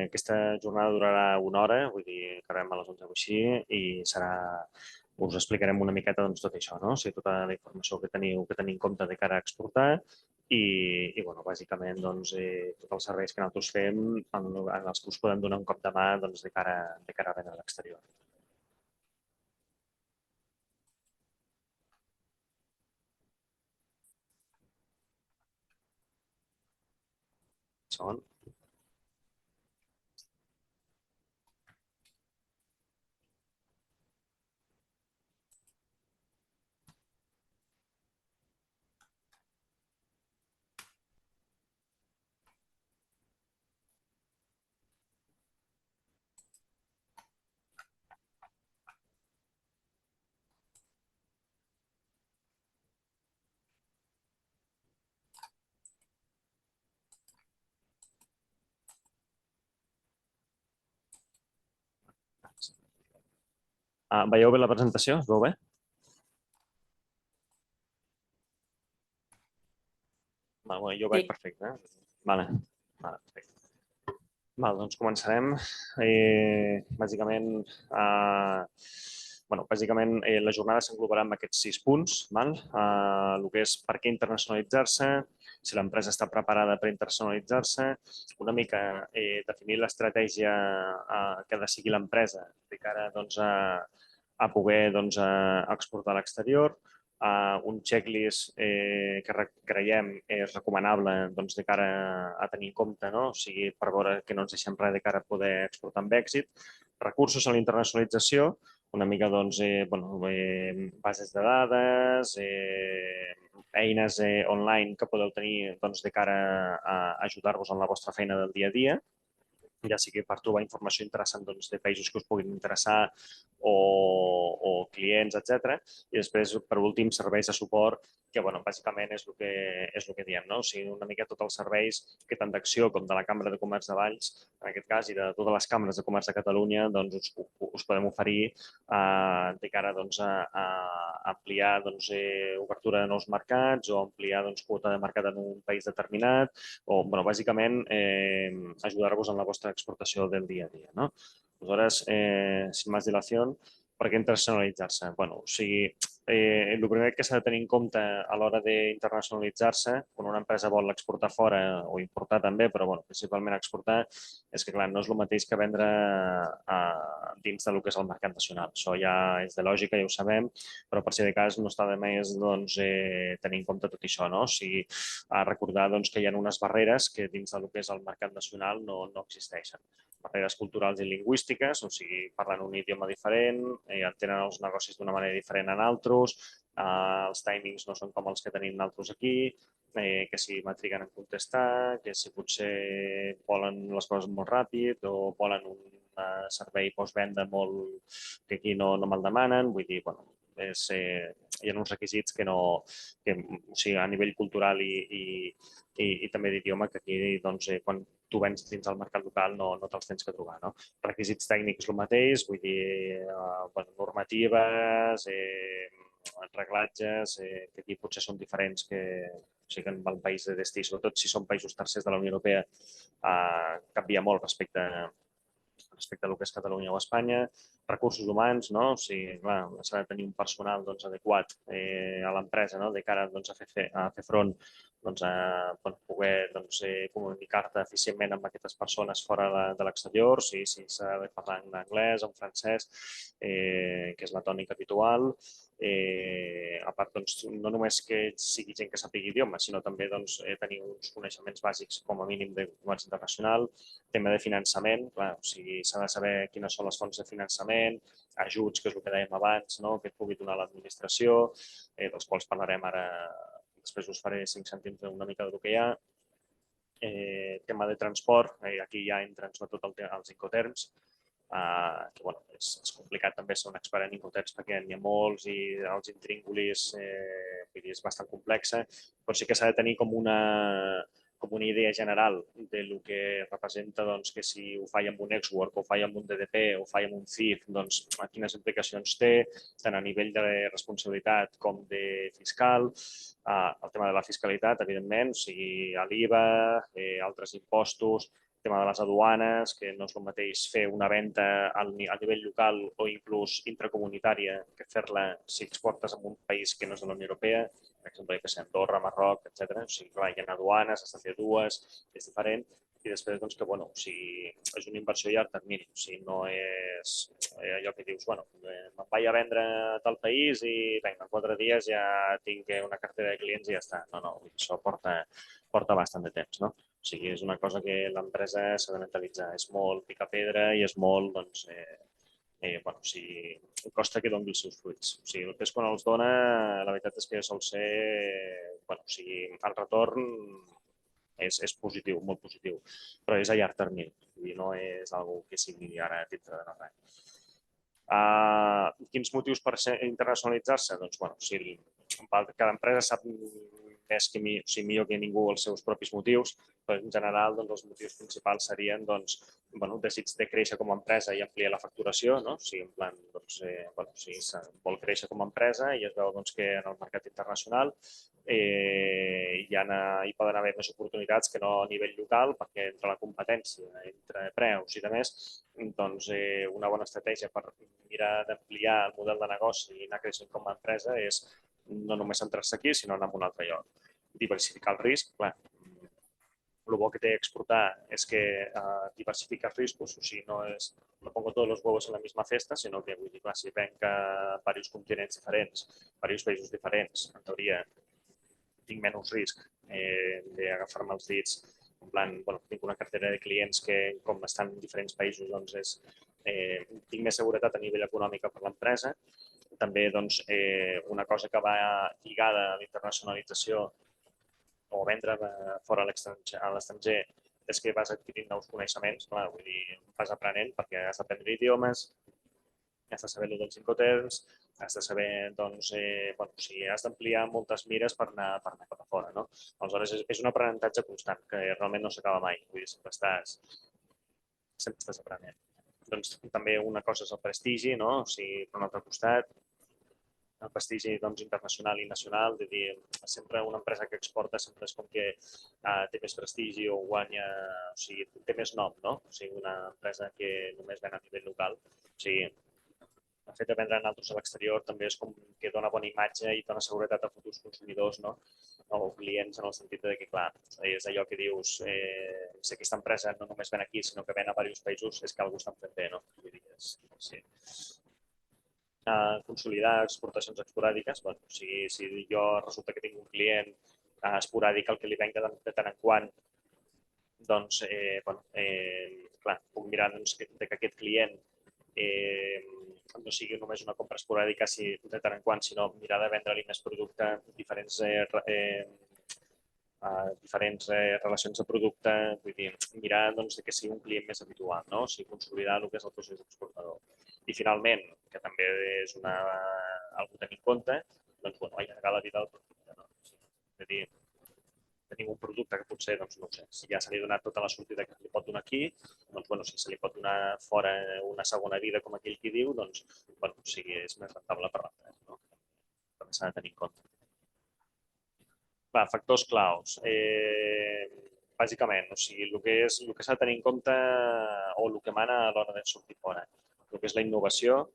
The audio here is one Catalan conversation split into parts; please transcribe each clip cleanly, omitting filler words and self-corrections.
Aquesta jornada durarà una hora, vull dir, acabem a les 11 o així, i serà, us explicarem una miqueta doncs, tot això, no? O sigui, tota la informació que tenir en compte de cara a exportar i bueno, bàsicament, doncs, tots els serveis que nosaltres fem en els que us podem donar un cop de mà doncs, de cara a vendre a l'exterior. Segon. Veieu bé la presentació? Es veu bé? Jo veig perfecte. Vale. Perfecte. Doncs començarem. Bàsicament, la jornada s'englobarà en aquests 6 punts. El que és per què internacionalitzar-se, si l'empresa està preparada per internacionalitzar-se, una mica definir l'estratègia que ha de seguir l'empresa de cara a poder exportar a l'exterior, un checklist que creiem és recomanable de cara a tenir en compte, no? O sigui, per veure que no ens deixem res de cara a poder exportar amb èxit. Recursos a la internacionalització, una mica bases de dades, eines online que podeu tenir de cara a ajudar-vos en la vostra feina del dia a dia, ja sigui per trobar informació interessant de països que us puguin interessar o clients, etc. I després, per últim, serveis de suport, que bàsicament és el que diem, no? O sigui, una mica tots els serveis que tant d'Acció com de la Cambra de Comerç de Valls, en aquest cas, i de totes les cambres de comerç de Catalunya, us podem oferir de cara a ampliar obertura de nous mercats o ampliar quota de mercat en un país determinat o, bàsicament, ajudar-vos en la vostra exportació del dia a dia, ¿no? Aleshores, sin más dilación, per què internacionalitzar-se? O sigui, el primer que s'ha de tenir en compte a l'hora d'internacionalitzar-se, quan una empresa vol exportar fora o importar també, però principalment exportar, és que, clar, no és el mateix que vendre dins del que és el mercat nacional. Això ja és de lògica, ja ho sabem, però per si de cas no està de més tenir en compte tot això, no? O sigui, recordar que hi ha unes barreres que dins del que és el mercat nacional no existeixen. Barreres culturals i lingüístiques, o sigui, parlen un idioma diferent, entenen els negocis d'una manera diferent en altres, els timings no són com els que tenim nosaltres aquí, que si matriguen en contestar, que si potser volen les coses molt ràpid o volen un servei postvenda molt que aquí no me'l demanen, vull dir, hi ha uns requisits que o sigui, a nivell cultural i també d'idioma que aquí, quan tu vens dins del mercat local no te'ls tens que trobar, no? Requisits tècnics el mateix, vull dir, normatives, reglatges, que aquí potser són diferents que en el país de destí, sobretot si són països tercers de la Unió Europea, canvia molt respecte a el que és Catalunya o Espanya. Recursos humans, no? O sigui, clar, s'ha de tenir un personal adequat a l'empresa, no? De cara a fer front a poder comunicar-te eficientment amb aquestes persones fora de l'exterior, si s'ha de parlar en anglès, en francès, que és la tònica habitual. A part, no només que sigui gent que sàpiga idiomes, sinó també tenir uns coneixements bàsics, com a mínim, de comerç internacional, tema de finançament, clar, o sigui, s'ha de saber quines són les fonts de finançament, ajuts, que és el que dèiem abans, no? Que et pugui donar l'administració, dels quals parlarem ara, després us faré 5 cèntims una mica del que hi ha. Tema de transport, aquí ja entren sobretot els incoterms, que és complicat també ser un expert en incoterms perquè n'hi ha molts i els intríngulis és bastant complexa, però sí que s'ha de tenir com una idea general de lo que representa que si ho faig amb un Xwork, o ho faig amb un DDP, o ho faig amb un CIF, quines implicacions té, tant a nivell de responsabilitat com de fiscal. El tema de la fiscalitat, evidentment, o sigui, l'IVA, altres impostos, tema de les aduanes, que no és el mateix fer una venda a nivell local o inclús intracomunitària que fer-la si exportes en un país que no és de la Unió Europea, per exemple, que sé, Andorra, Marroc, etc. O sigui, clar, hi ha aduanes, has de fer dues, és diferent. I després, doncs, que, bueno, o sigui, és una inversió a llarg termini. O sigui, no és allò que dius, bueno, me'n vaig a vendre a tal país i, vinga, en 4 dies ja tinc una cartera de clients i ja està. No, això porta bastant de temps, no? O sigui, és una cosa que l'empresa s'ha de mentalitzar. És molt picar pedra i és molt, doncs, bueno, o sigui, costa que doni els seus fruits. O sigui, després quan els dona, la veritat és que sol ser, bueno, o sigui, el retorn és positiu, molt positiu, però és a llarg termini. I no és algo que sigui ara dintre de no res. Quins motius per internacionalitzar-se? Doncs, bueno, si cada empresa sap més que o sigui, millor que ningú els seus propis motius, però en general doncs, els motius principals serien doncs, bueno, desig de créixer com a empresa i ampliar la facturació, no? O sigui, en plan, doncs, bueno, o sigui, vol créixer com a empresa i es veu doncs, que en el mercat internacional hi poden haver més oportunitats que no a nivell local, perquè entre la competència, entre preus i demés, doncs una bona estratègia per mirar d'ampliar el model de negoci i anar creixent com a empresa és no només centrar-se aquí, sinó anar a un altre lloc. Diversificar el risc, clar, el bo que té exportar és que diversifica riscos, o sigui, no pongo todos los huevos en la misma cesta, sinó que, vull dir, clar, si venc a diversos continents diferents, diversos països diferents, en teoria tinc menys risc d'agafar-me els dits. En plan, bueno, tinc una cartera de clients que, com estan en diferents països, doncs tinc més seguretat a nivell econòmic per l'empresa. També, doncs, una cosa que va lligada a la internacionalització o vendre fora a l'estranger és que vas adquirint nous coneixements, clar, vull dir, vas aprenent perquè has d'aprendre idiomes, has de saber dels incoterms, has de saber, doncs, bueno, o sigui, has d'ampliar moltes mires per anar cap a fora, no? Aleshores, és un aprenentatge constant que realment no s'acaba mai, vull dir, sempre estàs aprenent. Doncs també una cosa és el prestigi, no? O sigui, per un altre costat, el prestigi doncs, internacional i nacional, de dir, sempre una empresa que exporta sempre és com que té més prestigi o guanya, o sigui, té més nom, no? O sigui, una empresa que només ven a nivell local. O sigui, el fet de vendre altres a l'exterior també és com que dona bona imatge i dona seguretat a futurs consumidors, no? O clients, en el sentit de que, clar, és allò que dius, si aquesta empresa no només ven aquí, sinó que ven a diversos països, és que algú estan fent bé, no? Vull dir, sí. Consolidar exportacions esporàdiques. Bueno, o sigui, si jo resulta que tinc un client esporàdic al que li venga de tant en quant, doncs, bueno, clar, puc mirar doncs, que aquest client no sigui només una compra esporàdica de tant en quant, sinó mirar de vendre-li més producte, diferents relacions de producte, vull dir, mirar doncs, que sigui un client més habitual, no? O sigui, consolidar el que és el procés exportador. I finalment, que també és algú a tenir en compte, doncs, bueno, allargar la vida del producte. No? És a dir, tenim un producte que potser, doncs, no ho sé, si ja se li ha donat tota la sortida que li pot donar aquí, doncs, bueno, si se li pot donar fora una segona vida, com aquell qui diu, doncs, bueno, o sigui, és més rentable per l'empresa. No? També s'ha de tenir en compte. Va, factors claus. Bàsicament, o sigui, el que s'ha de tenir en compte o el que mana a l'hora de sortir fora. El que és la innovació,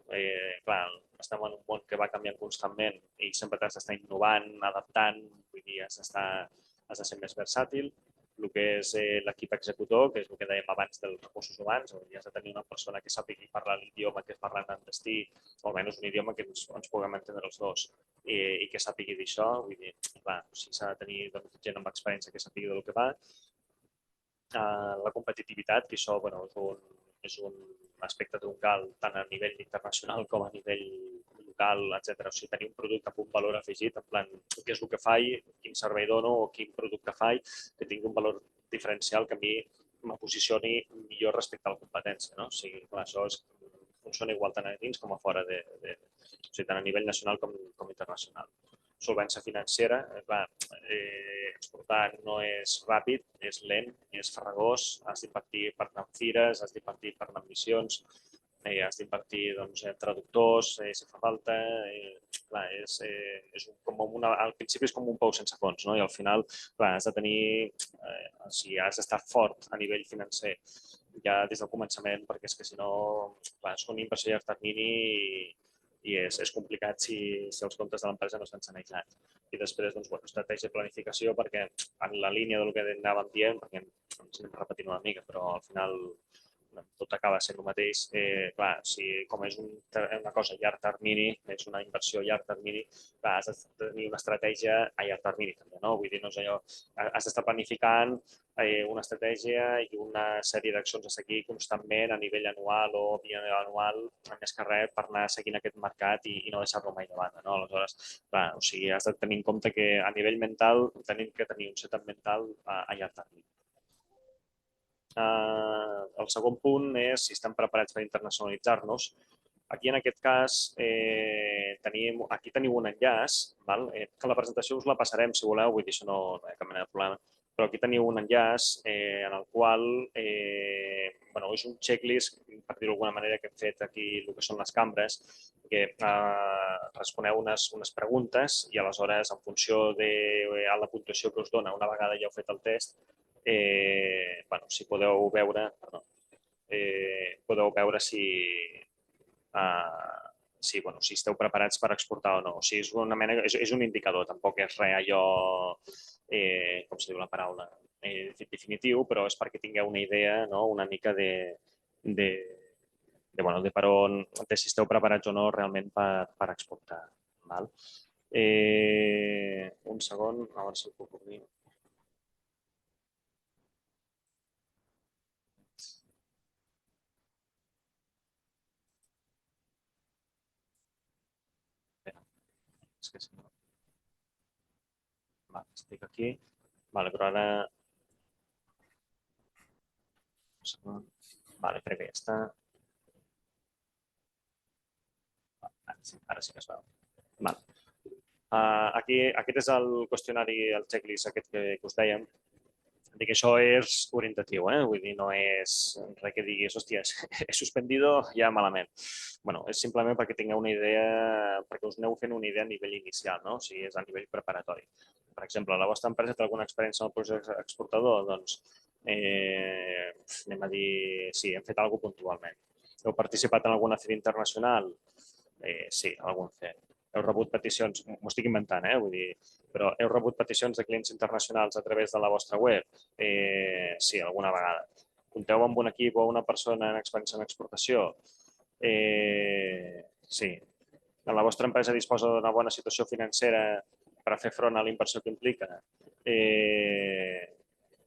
clar, estem en un món que va canviant constantment i sempre t'has d'estar innovant, adaptant, vull dir, has de ser més versàtil. El que és l'equip executor, que és el que dèiem abans dels recursos humans, on has de tenir una persona que sàpiga parlar l'idioma que es parla en destí, o almenys un idioma que ens puguem entendre els dos, i que sàpigui d'això. Vull dir, clar, o sigui, s'ha de tenir gent amb experiència que sàpiga del que va. La competitivitat, que això, bueno, és un aspecte troncal tant a nivell internacional com a nivell local, etc. O sigui, tenir un producte amb un valor afegit, en plan, què és el que faig, quin servei dono o quin producte faig, que tingui un valor diferencial que a mi me posicioni millor respecte a la competència. No? O sigui, clar, això funciona igual tant a dins com a fora, o sigui, tant a nivell nacional com internacional. Solvència financera, clar, exportar no és ràpid, és lent, és farragós, has d'invertir per anar en fires, has d'invertir per anar en missions, has d'invertir en traductors, si fa falta. Clar, al principi és com un pou sense fons, no? I al final has de tenir, has d'estar fort a nivell financer ja des del començament, perquè és que si no, és una inversió a llarg termini i és complicat si els comptes de l'empresa no estan sanejats. I després, estratègia de planificació, perquè en la línia del que anàvem dient, perquè ens anem repetint una mica, però al final tot acaba sent el mateix. Clar, si com és una cosa a llarg termini, és una inversió a llarg termini, clar, has de tenir una estratègia a llarg termini també, no? Vull dir, no és allò, has d'estar planificant una estratègia i una sèrie d'accions a seguir constantment a nivell anual o bianual, més que res, per anar seguint aquest mercat i no deixar-lo mai de banda, no? Aleshores, clar, o sigui, has de tenir en compte que a nivell mental tenim que tenir un setup mental a llarg termini. El segon punt és si estem preparats per internacionalitzar-nos. Aquí, en aquest cas, aquí teniu un enllaç, que la presentació us la passarem, si voleu, vull dir, això no hi ha cap mena de problema, però aquí teniu un enllaç en el qual és un checklist, per dir-ho d'alguna manera, que hem fet aquí el que són les cambres, que responeu unes preguntes i aleshores, en funció de la puntuació que us dona, una vegada ja heu fet el test, si podeu veure, si esteu preparats per exportar o no. O sigui, és un indicador, tampoc és res allò, com se diu la paraula, definitiu, però és perquè tingueu una idea, una mica de per on, de si esteu preparats o no realment per exportar. Un segon, a veure si ho puc obrir. És que si no... Estic aquí. Però ara... Crec que ja està. Ara sí que es veu. Aquest és el qüestionari, el checklist aquest que us dèiem. Dic que això és orientatiu, vull dir, no és res que diguis, hòstia, he suspendido ja malament. És simplement perquè tingueu una idea, perquè us aneu fent una idea a nivell inicial, no? O sigui, és a nivell preparatori. Per exemple, la vostra empresa té alguna experiència en el procés exportador? Doncs anem a dir, sí, hem fet alguna cosa puntualment. Heu participat en alguna fira internacional? Sí, algun fet. Heu rebut peticions, m'ho estic inventant, vull dir, però heu rebut peticions de clients internacionals a través de la vostra web? Sí, alguna vegada. Compteu amb un equip o una persona en experiència en exportació? Sí. La vostra empresa disposa d'una bona situació financera per fer front a la inversió que implica?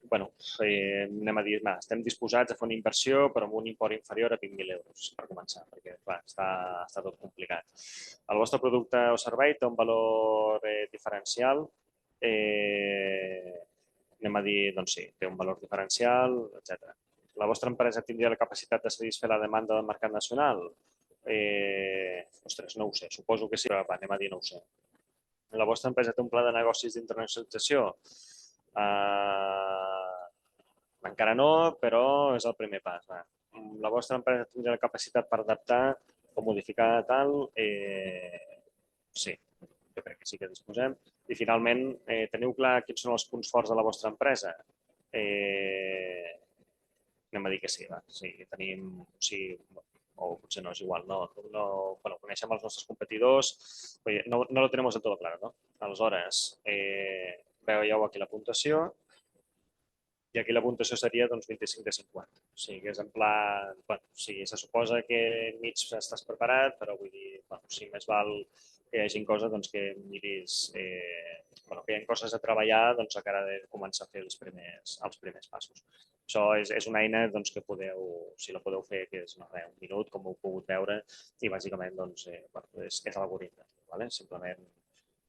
Anem a dir, estem disposats a fer una inversió però amb un import inferior a 20.000 euros per començar, perquè clar, està tot complicat. El vostre producte o servei té un valor diferencial? Anem a dir, doncs sí, té un valor diferencial, etc. La vostra empresa tindria la capacitat de satisfer la demanda del mercat nacional? Ostres, no ho sé, suposo que sí, però anem a dir no ho sé. La vostra empresa té un pla de negocis d'internacionalització? Encara no, però és el primer pas. La vostra empresa tindrà la capacitat per adaptar o modificar tal? Sí, jo crec que sí que disposem. I finalment, teniu clar quins són els punts forts de la vostra empresa? Anem a dir que sí, va. Sí, tenim... Sí, o potser no és igual, coneixem els nostres competidors, no lo tenemos del todo claro, ¿no? Aleshores, veieu aquí la puntuació, i aquí la puntuació seria 25 de 50. O sigui, que és en pla... se suposa que mig estàs preparat, però vull dir, si més val que hi hagi coses que miris... que hi ha coses a treballar a cara de començar a fer els primers passos. Això és una eina que podeu, si la podeu fer, que és un minut, com heu pogut veure, i bàsicament és algoritme, simplement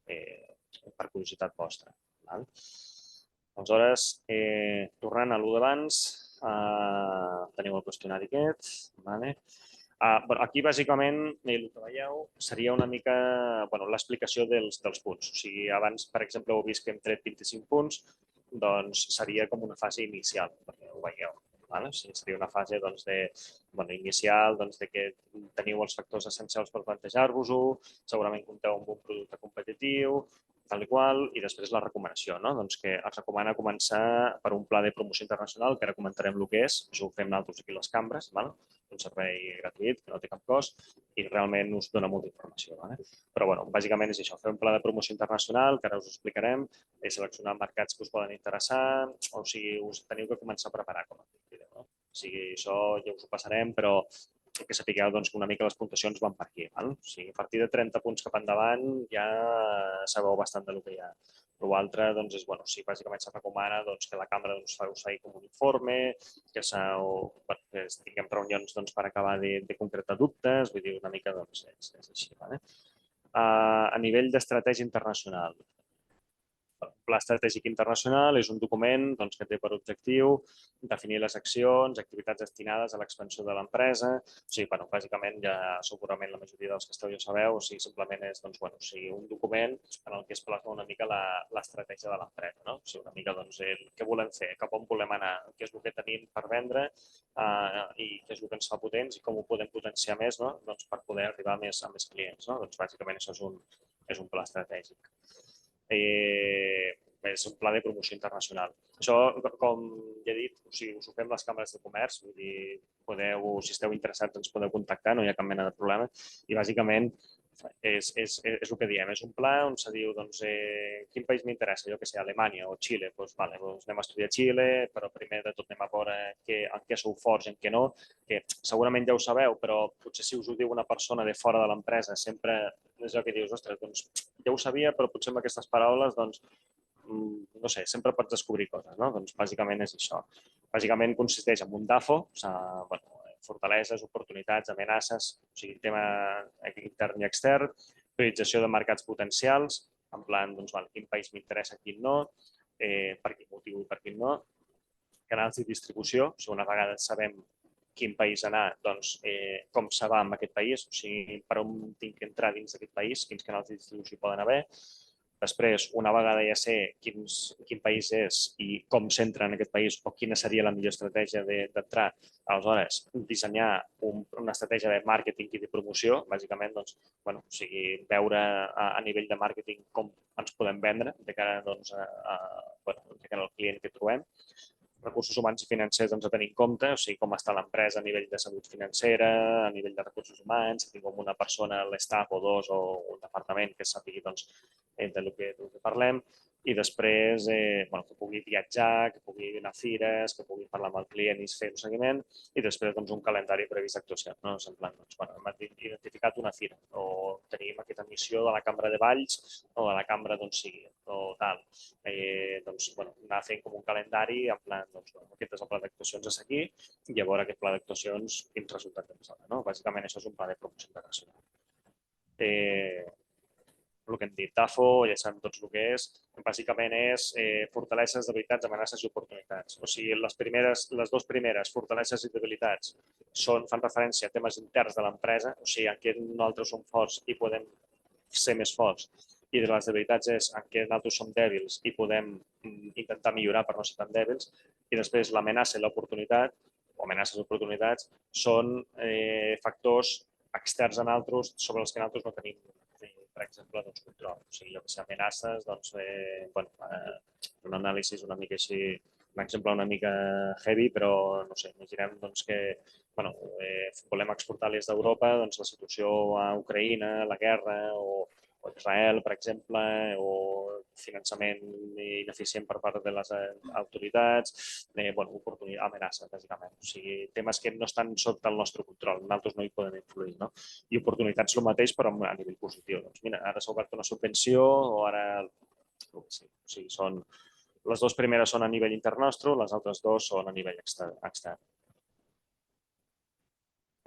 per curiositat vostra. Aleshores, tornant a l'u d'abans, teniu el qüestionari aquest. Aquí, bàsicament, el que veieu seria una mica l'explicació dels punts. O sigui, abans, per exemple, heu vist que hem tret 25 punts, doncs seria com una fase inicial, perquè ho veieu. O sigui, seria una fase inicial de que teniu els factors essencials per plantejar-vos-ho, segurament compteu amb un producte competitiu, tal i qual, i després la recomanació, que es recomana començar per un pla de promoció internacional, que ara comentarem el que és, això ho fem nosaltres aquí a les cambres, un servei gratuït, que no té cap cost, i realment us dona molta informació. Però, bàsicament és això, fer un pla de promoció internacional, que ara us ho explicarem, i seleccionar mercats que us poden interessar, o sigui, us teniu que començar a preparar, com a dit. O sigui, això ja us ho passarem, però que sapigueu que una mica les puntuacions van per aquí. O sigui, a partir de 30 punts cap endavant ja sabeu bastant del que hi ha. L'altre és, bàsicament se recomana que la cambra us faci com un informe, que tinguem reunions per acabar de concretar dubtes, vull dir, una mica és així. A nivell d'estratègia internacional, el Pla Estratègic Internacional és un document que té per objectiu definir les accions, activitats destinades a l'expansió de l'empresa. O sigui, bàsicament, ja segurament la majoria dels que esteu ja sabeu, simplement és un document en el que es plasma una mica l'estratègia de l'empresa. O sigui, una mica què volem fer, cap on volem anar, què és el que tenim per vendre i què és el que ens fa potents i com ho podem potenciar més per poder arribar a més clients. Bàsicament, això és un pla estratègic. És un pla de promoció internacional. Això, com ja he dit, us ho fem les càmeres de comerç, vull dir, si esteu interessats ens podeu contactar, no hi ha cap mena de problema. I bàsicament és el que diem, és un pla on se diu quin país m'interessa, jo que sé, Alemanya o Xile, doncs anem a estudiar Xile, però primer de tot anem a veure en què sou forts i en què no, que segurament ja ho sabeu, però potser si us ho diu una persona de fora de l'empresa sempre és el que dius, ostres, ja ho sabia, però potser amb aquestes paraules, no sé, sempre pots descobrir coses, no? Doncs bàsicament és això. Bàsicament consisteix en un DAFO, fortaleses, oportunitats, amenaces, o sigui, tema intern i extern, priorització de mercats potencials, en plan, quin país m'interessa, quin no, per quin motiu i per quin no, canals de distribució, o sigui, una vegada sabem quin país anar, com se va amb aquest país, o sigui, per on tinc que entrar dins d'aquest país, quins canals de distribució poden haver. Després, una vegada ja sé quin país és i com s'entra en aquest país o quina seria la millor estratègia d'entrar, aleshores, dissenyar una estratègia de màrqueting i de promoció, bàsicament, veure a nivell de màrqueting com ens podem vendre de cara al client que trobem. Recursos humans i financers a tenir en compte, o sigui, com està l'empresa a nivell de salut financera, a nivell de recursos humans, si tinguem una persona a l'estaf o dos o un departament que sàpigui del que parlem, i després que pugui viatjar, que pugui anar a fires, que pugui parlar amb el client i fer un seguiment, i després un calendari previst d'actuació. En plan, hem identificat una fira o tenim aquesta missió de la cambra de Valls o de la cambra d'on sigui, o tal. Anar fent com un calendari, en plan, aquest és el pla d'actuacions a seguir i a veure aquest pla d'actuacions quins resultats ens dona. Bàsicament, això és un pla de promoció internacional. El que hem dit, DAFO, ja sabem tots el que és, bàsicament és fortaleses, debilitats, amenaces i oportunitats. O sigui, les dues primeres, fortaleses i debilitats, fan referència a temes interns de l'empresa, o sigui, en què nosaltres som forts i podem ser més forts, i de les debilitats és en què nosaltres som dèbils i podem intentar millorar per no ser tan dèbils, i després l'amenaça i l'oportunitat, o amenaces i oportunitats, són factors externs a nosaltres sobre els que nosaltres no tenim, per exemple, control. O sigui, jo que sé, amenaces, un anàlisi una mica així, un exemple una mica heavy, però, no sé, imaginem que volem exportar des d'Europa la situació a Ucraïna, la guerra, o Israel, per exemple, o finançament ineficient per part de les autoritats, amenaces, bàsicament. O sigui, temes que no estan sota el nostre control, nosaltres no hi podem influir, no? I oportunitats el mateix, però a nivell positiu. Doncs mira, ara s'ha obert una subvenció o ara... O sigui, les dues primeres són a nivell intern nostre, les altres dues són a nivell extern.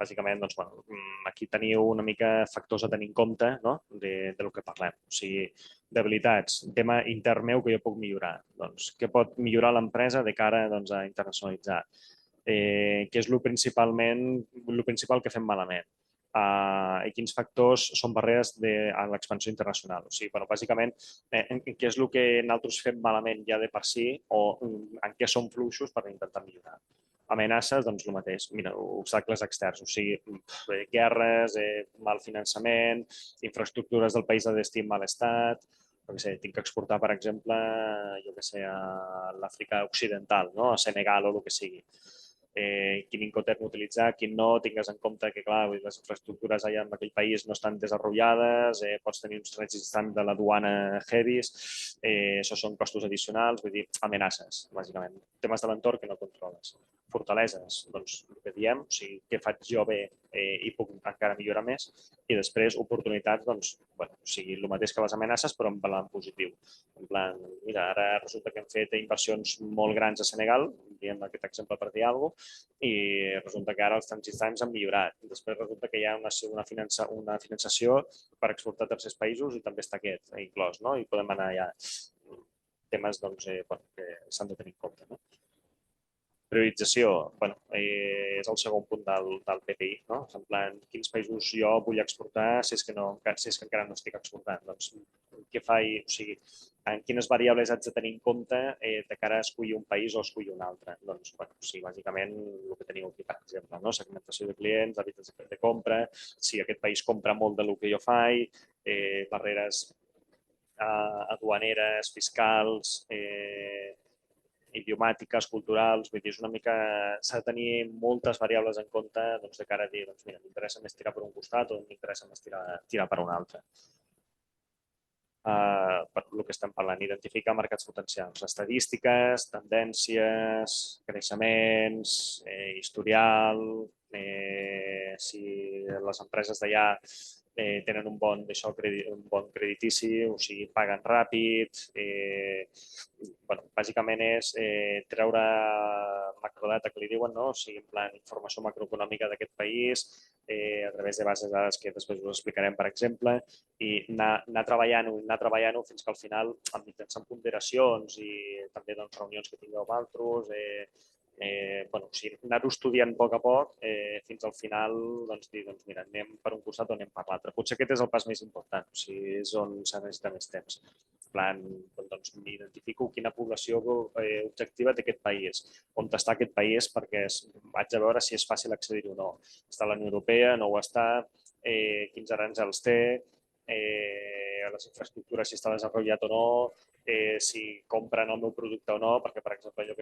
Bàsicament, aquí teniu una mica factors a tenir en compte del que parlem. O sigui, debilitats, tema intern meu que jo puc millorar. Què pot millorar l'empresa de cara a internacionalitzar? Què és el principal que fem malament? i quins factors són barreres a l'expansió internacional. O sigui, bàsicament, què és el que nosaltres fem malament ja de per si o en què som fluixos per intentar millorar. Amenaces, doncs el mateix. Mira, obstacles externs, o sigui, guerres, mal finançament, infraestructures del país de destí en mal estat. Tinc que exportar, per exemple, a l'Àfrica Occidental, a Senegal o el que sigui. Quin Incoterm utilitzar, quin no, tingues en compte que, clar, les infraestructures allà en aquell país no estan desenvolupades, pots tenir uns trànsits de la duana heavies, això són costos addicionals, vull dir, amenaces, bàsicament. Temes de l'entorn que no controles. Fortaleses, doncs, el que diem, o sigui, què faig jo bé i puc encara millorar més, i després oportunitats, doncs, o sigui, el mateix que les amenaces, però en balanç positiu. En plan, mira, ara resulta que hem fet inversions molt grans a Senegal, diem aquest exemple per dir alguna cosa, i resulta que ara els transit times han millorat. Després resulta que hi ha una finançació per exportar a tercers països i també està aquest inclòs, no? I podem anar allà. Temes doncs, que s'han de tenir en compte. No? Priorització, és el segon punt del PPI, no? En plan, quins països jo vull exportar si és que encara no estic exportant. Doncs, què faig? O sigui, en quines variables haig de tenir en compte de cara a escollir un país o escollir un altre? Doncs, bàsicament, el que teniu aquí, per exemple, no? Segmentació de clients, hàbits de compra, si aquest país compra molt del que jo faig, barreres aduaneres, fiscals, idiomàtiques, culturals, vull dir, és una mica... S'ha de tenir moltes variables en compte doncs, de cara a dir, doncs, mira, m'interessa més tirar per un costat o m'interessa més tirar per un altre. Per el que estem parlant, identificar mercats potencials, estadístiques, tendències, creixements, historial, si les empreses d'allà tenen un bon creditici, o sigui, paguen ràpid. Bàsicament és treure macrodata, que li diuen, no? O sigui, en plan, informació macroeconòmica d'aquest país a través de bases de dades que després us explicarem, per exemple, i anar treballant-ho fins que al final, mitjançant ponderacions i també reunions que tingueu amb altres, anar-ho estudiant a poc fins al final dir, mira, anem per un costat o anem per l'altre. Potser aquest és el pas més important, o sigui, és on s'ha de necessitar més temps. En plan, m'identifico quina població objectiva té aquest país, on està aquest país perquè vaig a veure si és fàcil accedir-hi o no. Està a la Unió Europea, no ho està, quins aranzels té, les infraestructures si està desenvolupat o no, si compren el meu producte o no, perquè, per exemple, jo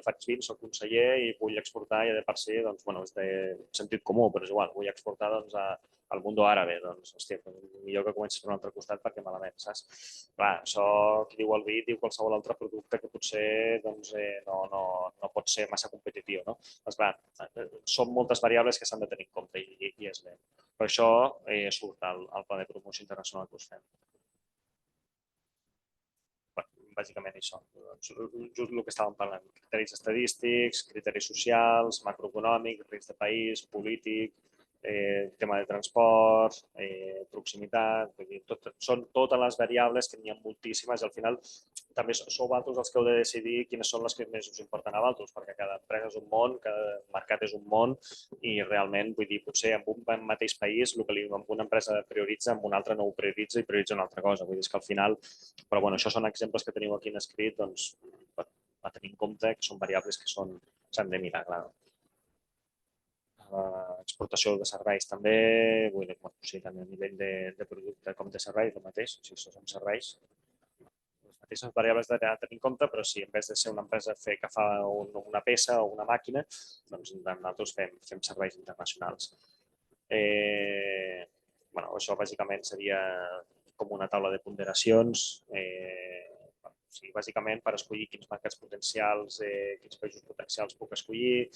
faig vins, soc conseller i vull exportar i de per si, doncs, és de sentit comú, però és igual, vull exportar al món àrabe, doncs, hòstia, millor que comencis per un altre costat perquè malament, saps? Clar, això qui diu el vi diu qualsevol altre producte que potser no pot ser massa competitiu, no? Doncs clar, són moltes variables que s'han de tenir en compte i és bé. Per això surt el pla de promoció internacional que us fem. Bàsicament això, just el que estàvem parlant, criteris estadístics, criteris socials, macroeconòmics, risc de país, polític, tema de transport, proximitat, són totes les variables que n'hi ha moltíssimes i al final també sou vosaltres els que heu de decidir quines són les que més us importen a vosaltres, perquè cada empresa és un món, cada mercat és un món i realment, vull dir, potser en un mateix país el que amb una empresa prioritza, amb una altra no ho prioritza i prioritza una altra cosa. Vull dir, que al final, però bueno, això són exemples que teniu aquí en escrit, doncs, a tenir en compte que són variables que s'han de mirar, clar. Exportació de serveis també, vull dir, tant a nivell de producte com de serveis, el mateix, si són serveis, les mateixes variables de tenir en compte, però si en vez de ser una empresa que fa una peça o una màquina, doncs nosaltres fem serveis internacionals. Això bàsicament seria com una taula de ponderacions, o sigui, bàsicament per escollir quins mercats potencials, quins països potencials puc escollir,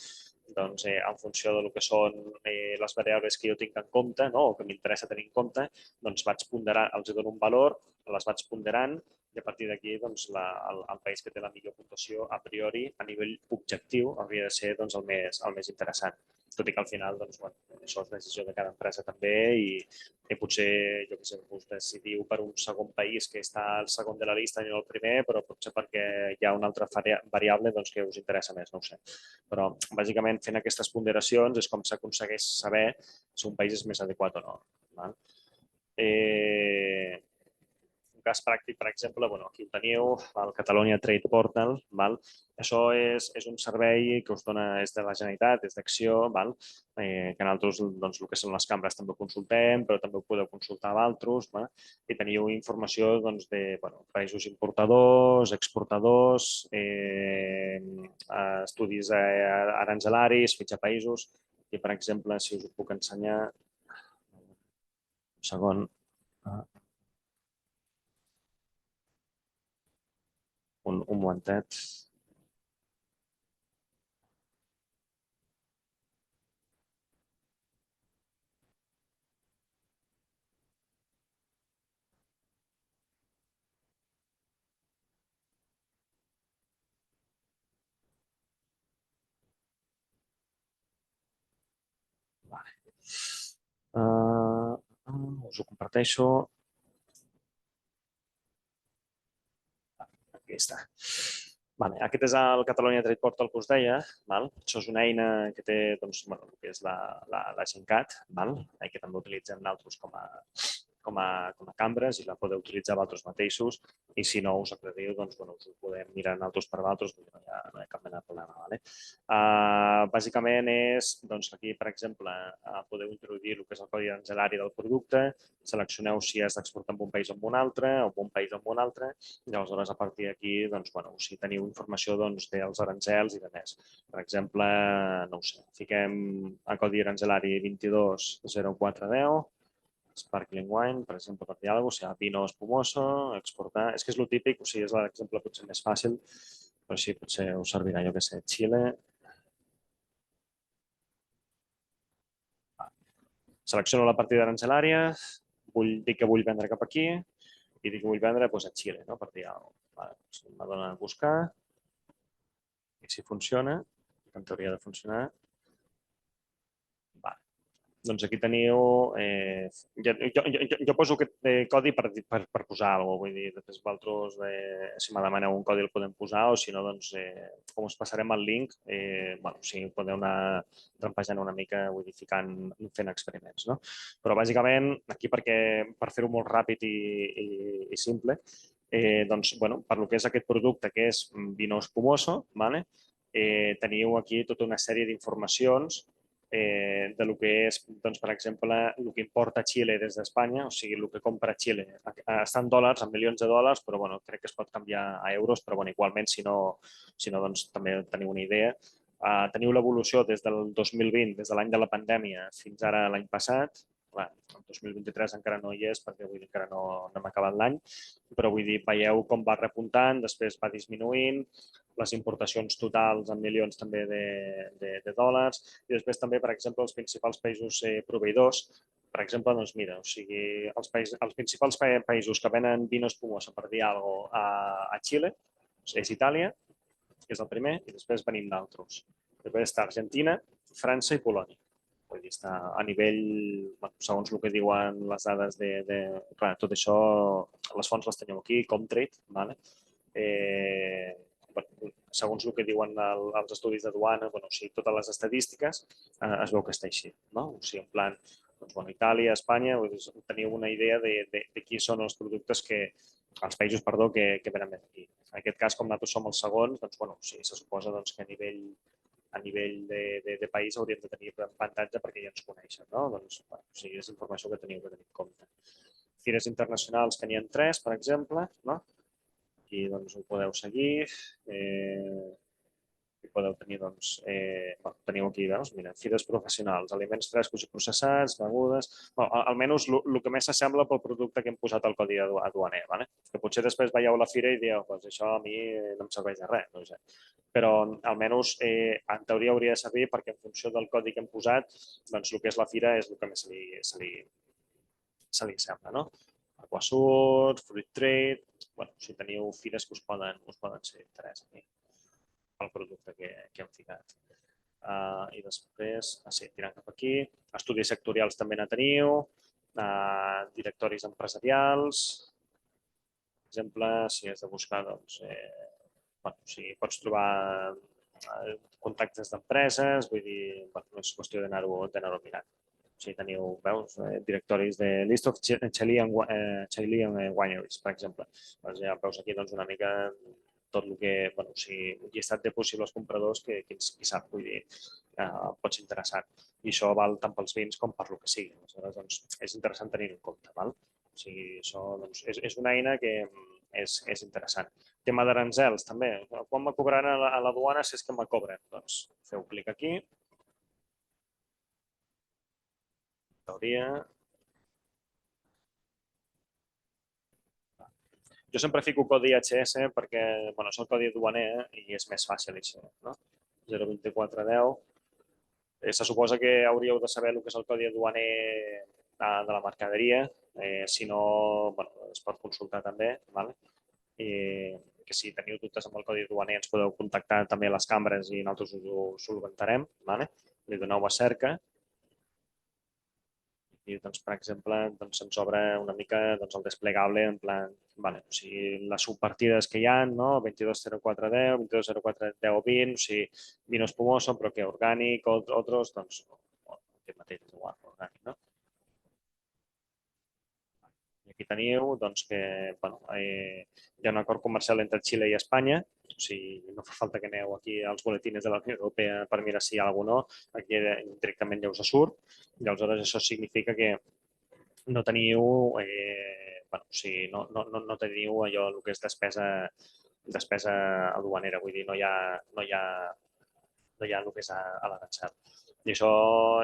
doncs en funció del que són les variables que jo tinc en compte o que m'interessa tenir en compte, doncs vaig ponderar, els dono un valor, les vaig ponderant i a partir d'aquí doncs, el país que té la millor puntuació a priori a nivell objectiu hauria de ser doncs, el més interessant. tot i que al final, doncs, bueno, això és decisió de cada empresa també i potser, jo què sé, us decidiu per un segon país que està al segon de la llista i no el primer, però potser perquè hi ha una altra variable doncs, que us interessa més, no ho sé. Però, bàsicament, fent aquestes ponderacions és com s'aconsegueix saber si un país és més adequat o no. Val? Un cas pràctic, per exemple, aquí ho teniu, el Catalonia Trade Portal. Val? Això és un servei que us dona, és de la Generalitat, és d'Acció, que nosaltres, doncs, el que són les cambres també ho consultem, però també ho podeu consultar amb altres, i teniu informació doncs, de països importadors, exportadors, estudis arancelaris, fitxar països, i, per exemple, si us ho puc ensenyar, un segon, un momentet. Us ho comparteixo. Aquí està. Aquest és el Catalonia Trade Portal que us deia. Això és una eina que té el que és la Gencat, que també utilitzem nosaltres com a cambres i la podeu utilitzar vosaltres mateixos i si no us acrediu, doncs us ho podem mirar nosaltres per vosaltres, no hi ha cap mena de problema. Bàsicament és, aquí, per exemple, podeu introduir el que és el codi arancelari del producte, seleccioneu si has d'exportar en un país o en un altre, o en un país o en un altre, i aleshores a partir d'aquí, si teniu informació dels arancels i de més. Per exemple, no ho sé, fiquem el codi arancelari 220410, Sparkling Wine, per exemple, per dir alguna cosa, vino espumoso, exportar... És que és el típic, o sigui, és l'exemple potser més fàcil, però sí, potser us servirà, jo què sé, Xile. Selecciono la partida arancelària, dic que vull vendre cap aquí i dic que vull vendre a Xile, no? Per dir alguna cosa. M'adona a buscar i si funciona, en teoria de funcionar, doncs aquí teniu... Jo poso aquest codi per posar alguna cosa, vull dir, després vosaltres, si me demaneu un codi el podem posar o si no, doncs, com us passarem el link, podeu anar trampejant una mica, vull dir, fent experiments, no? Però bàsicament, aquí per fer-ho molt ràpid i simple, per lo que és aquest producte, que és vino espumoso, teniu aquí tota una sèrie d'informacions de lo que és, per exemple, el que importa Xile des d'Espanya, o sigui, el que compra Xile. Està en dòlars, en milions de dòlars, però crec que es pot canviar a euros, però igualment, si no també teniu una idea. Teniu l'evolució des del 2020, des de l'any de la pandèmia, fins ara l'any passat. Clar, el 2023 encara no hi és perquè encara no hem acabat l'any, però vull dir, veieu com va repuntant, després va disminuint, les importacions totals en milions també de dòlars i després també, per exemple, els principals països proveïdors. Per exemple, doncs mira, o sigui, els principals països que venen vino espumoso, per dir alguna cosa, a Xile és Itàlia, que és el primer, i després venim d'altres. Després està Argentina, França i Polònia. Vull dir, està a nivell, segons el que diuen les dades Clar, tot això, les fonts les teniu aquí, Comtrade, vale? Segons el que diuen els estudis de duana, o sigui, totes les estadístiques, es veu que està així, no? O sigui, en plan, Itàlia, Espanya, teniu una idea de qui són els productes els països, perdó, que venen més aquí. En aquest cas, com nosaltres som els segons, se suposa que a nivell de país hauríem de tenir avantatge perquè ja ens coneixen, no? O sigui, és informació que teniu que tenir en compte. Fires internacionals que n'hi ha 3, per exemple, no? Aquí ho podeu seguir. I podeu tenir, teniu aquí, veus? Mira, fires professionals, aliments frescos i processats, begudes... Almenys el que més s'assembla pel producte que hem posat al codi aduaner, ¿vale? Que potser després veieu la fira i dieu, pues això a mi no em serveix de res, no sé. Però almenys en teoria hauria de servir perquè en funció del codi que hem posat, doncs el que és la fira és el que més se li sembla, no? Aquasur, Fruit Trade... Si teniu fires que us poden ser d'interès aquí, el producte que hem ficat. I després, sí, tirant cap aquí, estudis sectorials també ne teniu, directoris empresarials, per exemple, si has de buscar, doncs, si pots trobar contactes d'empreses, vull dir, no és qüestió d'anar-ho mirant. Si teniu, veus, directoris de List of Chilean Wineries, per exemple. Doncs ja veus aquí una mica tot el que, llistat de possibles compradors que qui sap, vull dir, pot ser interessant. I això val tant pels vins com per lo que sigui. Aleshores, és interessant tenir en compte. O sigui, això és una eina que és interessant. Tema d'aranzels, també. Quan me cobraran a la duana, si és que me cobren? Doncs feu clic aquí. Teoria. Jo sempre fico codi HS perquè és el codi duaner i és més fàcil això. 02410. Se suposa que hauríeu de saber el que és el codi duaner de la mercaderia. Si no, es pot consultar també. Que si teniu dubtes amb el codi duaner ens podeu contactar també a les cambres i nosaltres us ho solventarem. Li doneu a cerca i, per exemple, se'ns obre una mica el desplegable en plan, les subpartides que hi ha, 220410, 220410 o 20, o sigui, vino espumoso, però que orgànic, otros, doncs, aquest mateix és igual, orgànic, no? I aquí teniu que hi ha un acord comercial entre Xile i Espanya, o sigui, no fa falta que aneu aquí als boletins de la Unió Europea per mirar si hi ha alguna cosa, aquí directament ja us surt, i aleshores això significa que no teniu, no teniu allò el que és despesa aduanera, vull dir, no hi ha el que és a l'arancel. I això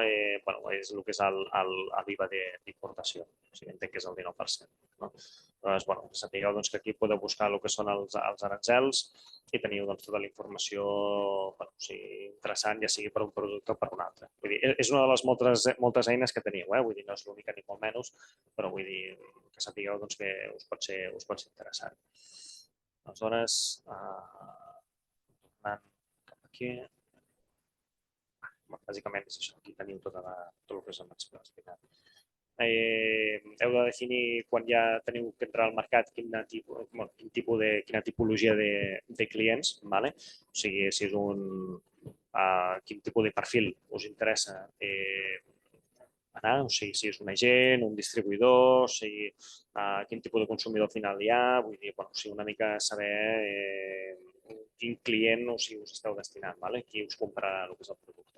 és el que és l'IVA d'importació, o sigui, entenc que és el 19%. Llavors, sapigueu que aquí podeu buscar el que són els arancels i teniu tota la informació interessant, ja sigui per un producte o per un altre. Vull dir, és una de les moltes eines que teniu, vull dir, no és l'única ni molt menys, però vull dir que sapigueu que us pot ser interessant. Aleshores, tornant cap aquí, bàsicament és això, aquí teniu tot el que us hem explicat. Heu de definir quan ja teniu que entrar al mercat quina tipologia de clients, o sigui, si és quin tipus de perfil us interessa anar, o sigui, si és un agent, un distribuïdor, o sigui, quin tipus de consumidor final hi ha, vull dir, una mica saber quin client us esteu destinant, qui us comprarà el que és el producte.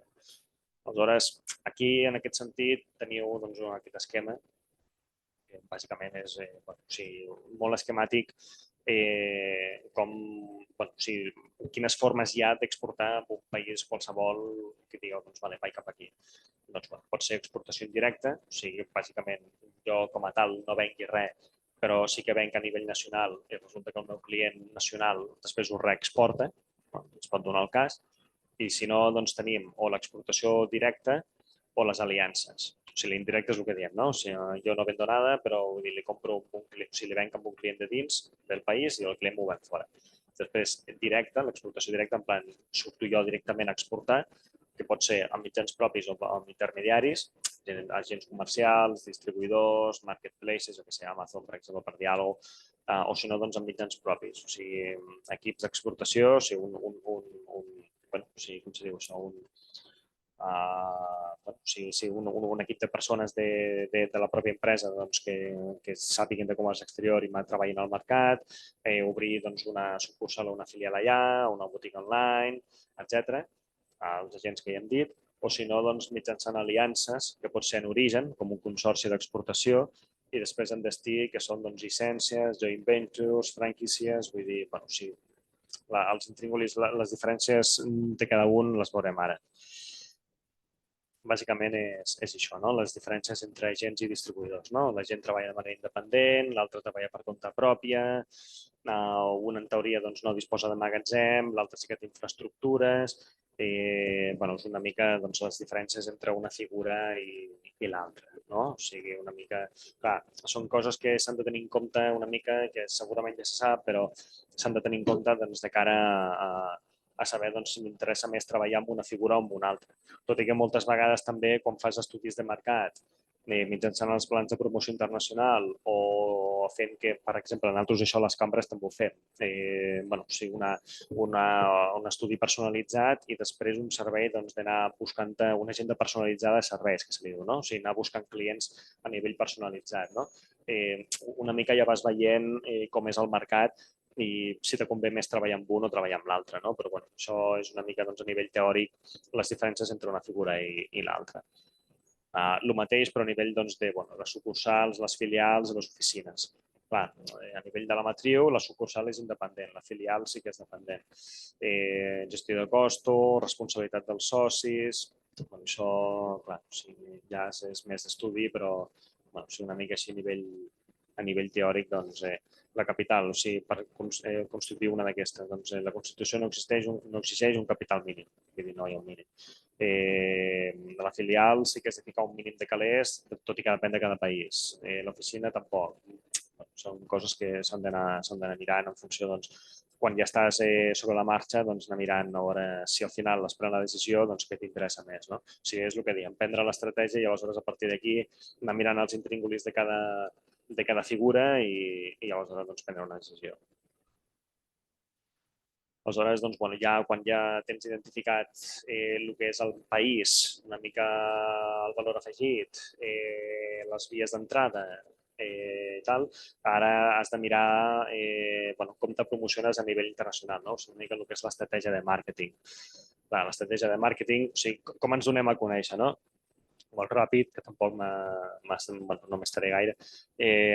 Aleshores, aquí, en aquest sentit, teniu aquest esquema, que bàsicament és molt esquemàtic, quines formes hi ha d'exportar a un país qualsevol que digueu, vaig cap aquí. Pot ser exportació indirecta, o sigui, bàsicament, jo com a tal no vengui res, però sí que venc a nivell nacional i resulta que el meu client nacional després ho reexporta, es pot donar el cas, i si no, tenim o l'exportació directa o les aliances. O sigui, l'indirecte és el que diem, no? O sigui, jo no vendo nada, però li compro li venc amb un client de dins del país i el client m'ho ven fora. Després, directe, l'exportació directa, en plan, surto jo directament a exportar, que pot ser amb mitjans propis o amb intermediaris, agents comercials, distribuïdors, marketplaces, o que sigui, Amazon, per exemple, per dir alguna cosa, o si no, amb mitjans propis. O sigui, equips d'exportació, o sigui, com se diu això, un equip de persones de la pròpia empresa que sàpiguen de comerç exterior i treballin al mercat, obrir una sucursal o una filial allà, una botiga online, etc. Els agents que ja hem dit, o si no, mitjançant aliances, que pot ser en origen, com un consorci d'exportació, i després en destí, que són llicències, joint ventures, franquícies, vull dir, els intríngulis, les diferències de cada un les veurem ara. Bàsicament és això, les diferències entre agents i distribuïdors. La gent treballa de manera independent, l'altre treballa per compte pròpia, un en teoria no disposa de magatzem, l'altre sí que té infraestructures, és una mica les diferències entre una figura i l'altra. O sigui, una mica... Clar, són coses que s'han de tenir en compte una mica, que segurament ja se sap, però s'han de tenir en compte de cara a saber si m'interessa més treballar amb una figura o amb una altra. Tot i que moltes vegades també, quan fas estudis de mercat, mitjançant els plans de promoció internacional o fent que, per exemple, en altres això les cambres també ho fem. O sigui, un estudi personalitzat i després un servei d'anar buscant una agenda personalitzada de serveis, que se li diu, no? O sigui, anar buscant clients a nivell personalitzat, no? Una mica ja vas veient com és el mercat i si te convé més treballar amb un o treballar amb l'altre, no? Però bueno, això és una mica a nivell teòric les diferències entre una figura i l'altra. El mateix, però a nivell de les sucursals, les filials i les oficines. Clar, a nivell de la matriu, la sucursal és independent, la filial sí que és dependent. Gestió de costos, responsabilitat dels socis, això, clar, ja és més d'estudi, però una mica així a nivell teòric, la capital, o sigui, per constituir una d'aquestes, la Constitució no exigeix un capital mínim, vull dir, no hi ha un mínim. De la filial sí que has de ficar un mínim de calés, tot i que depèn de cada país. L'oficina tampoc. Són coses que s'han d'anar mirant en funció, quan ja estàs sobre la marxa, anar mirant a veure si al final es pren la decisió, què t'interessa més. O sigui, és el que diem, prendre l'estratègia i aleshores a partir d'aquí anar mirant els intríngulis de cada figura i aleshores prendre una decisió. Aleshores, quan ja tens identificat el que és el país, una mica el valor afegit, les vies d'entrada i tal, ara has de mirar com te promociones a nivell internacional, no? Una mica el que és l'estratègia de màrqueting. L'estratègia de màrqueting, o sigui, com ens donem a conèixer, no? Molt ràpid, que tampoc no m'estaré gaire.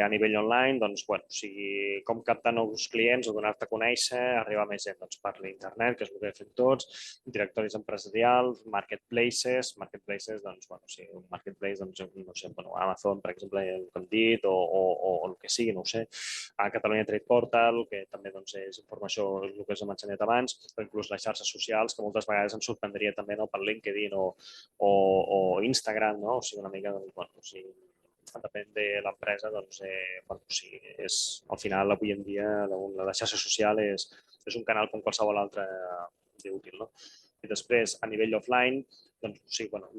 A nivell online, o sigui, com captar nous clients o donar-te a conèixer, arribar a més gent per l'internet, que és el que fem tots, directoris empresarials, marketplaces, un marketplace, no sé, Amazon, per exemple, com hem dit, o el que sigui, no ho sé. A Catalunya Trade Portal, que també és informació, el que hem ensenyat abans, o inclús les xarxes socials, que moltes vegades ens sorprendria també per LinkedIn o Instagram, no? O sigui, una mica, depèn de l'empresa, al final, avui en dia, la xarxa social és un canal com qualsevol altre d'útil, no? I després, a nivell offline, el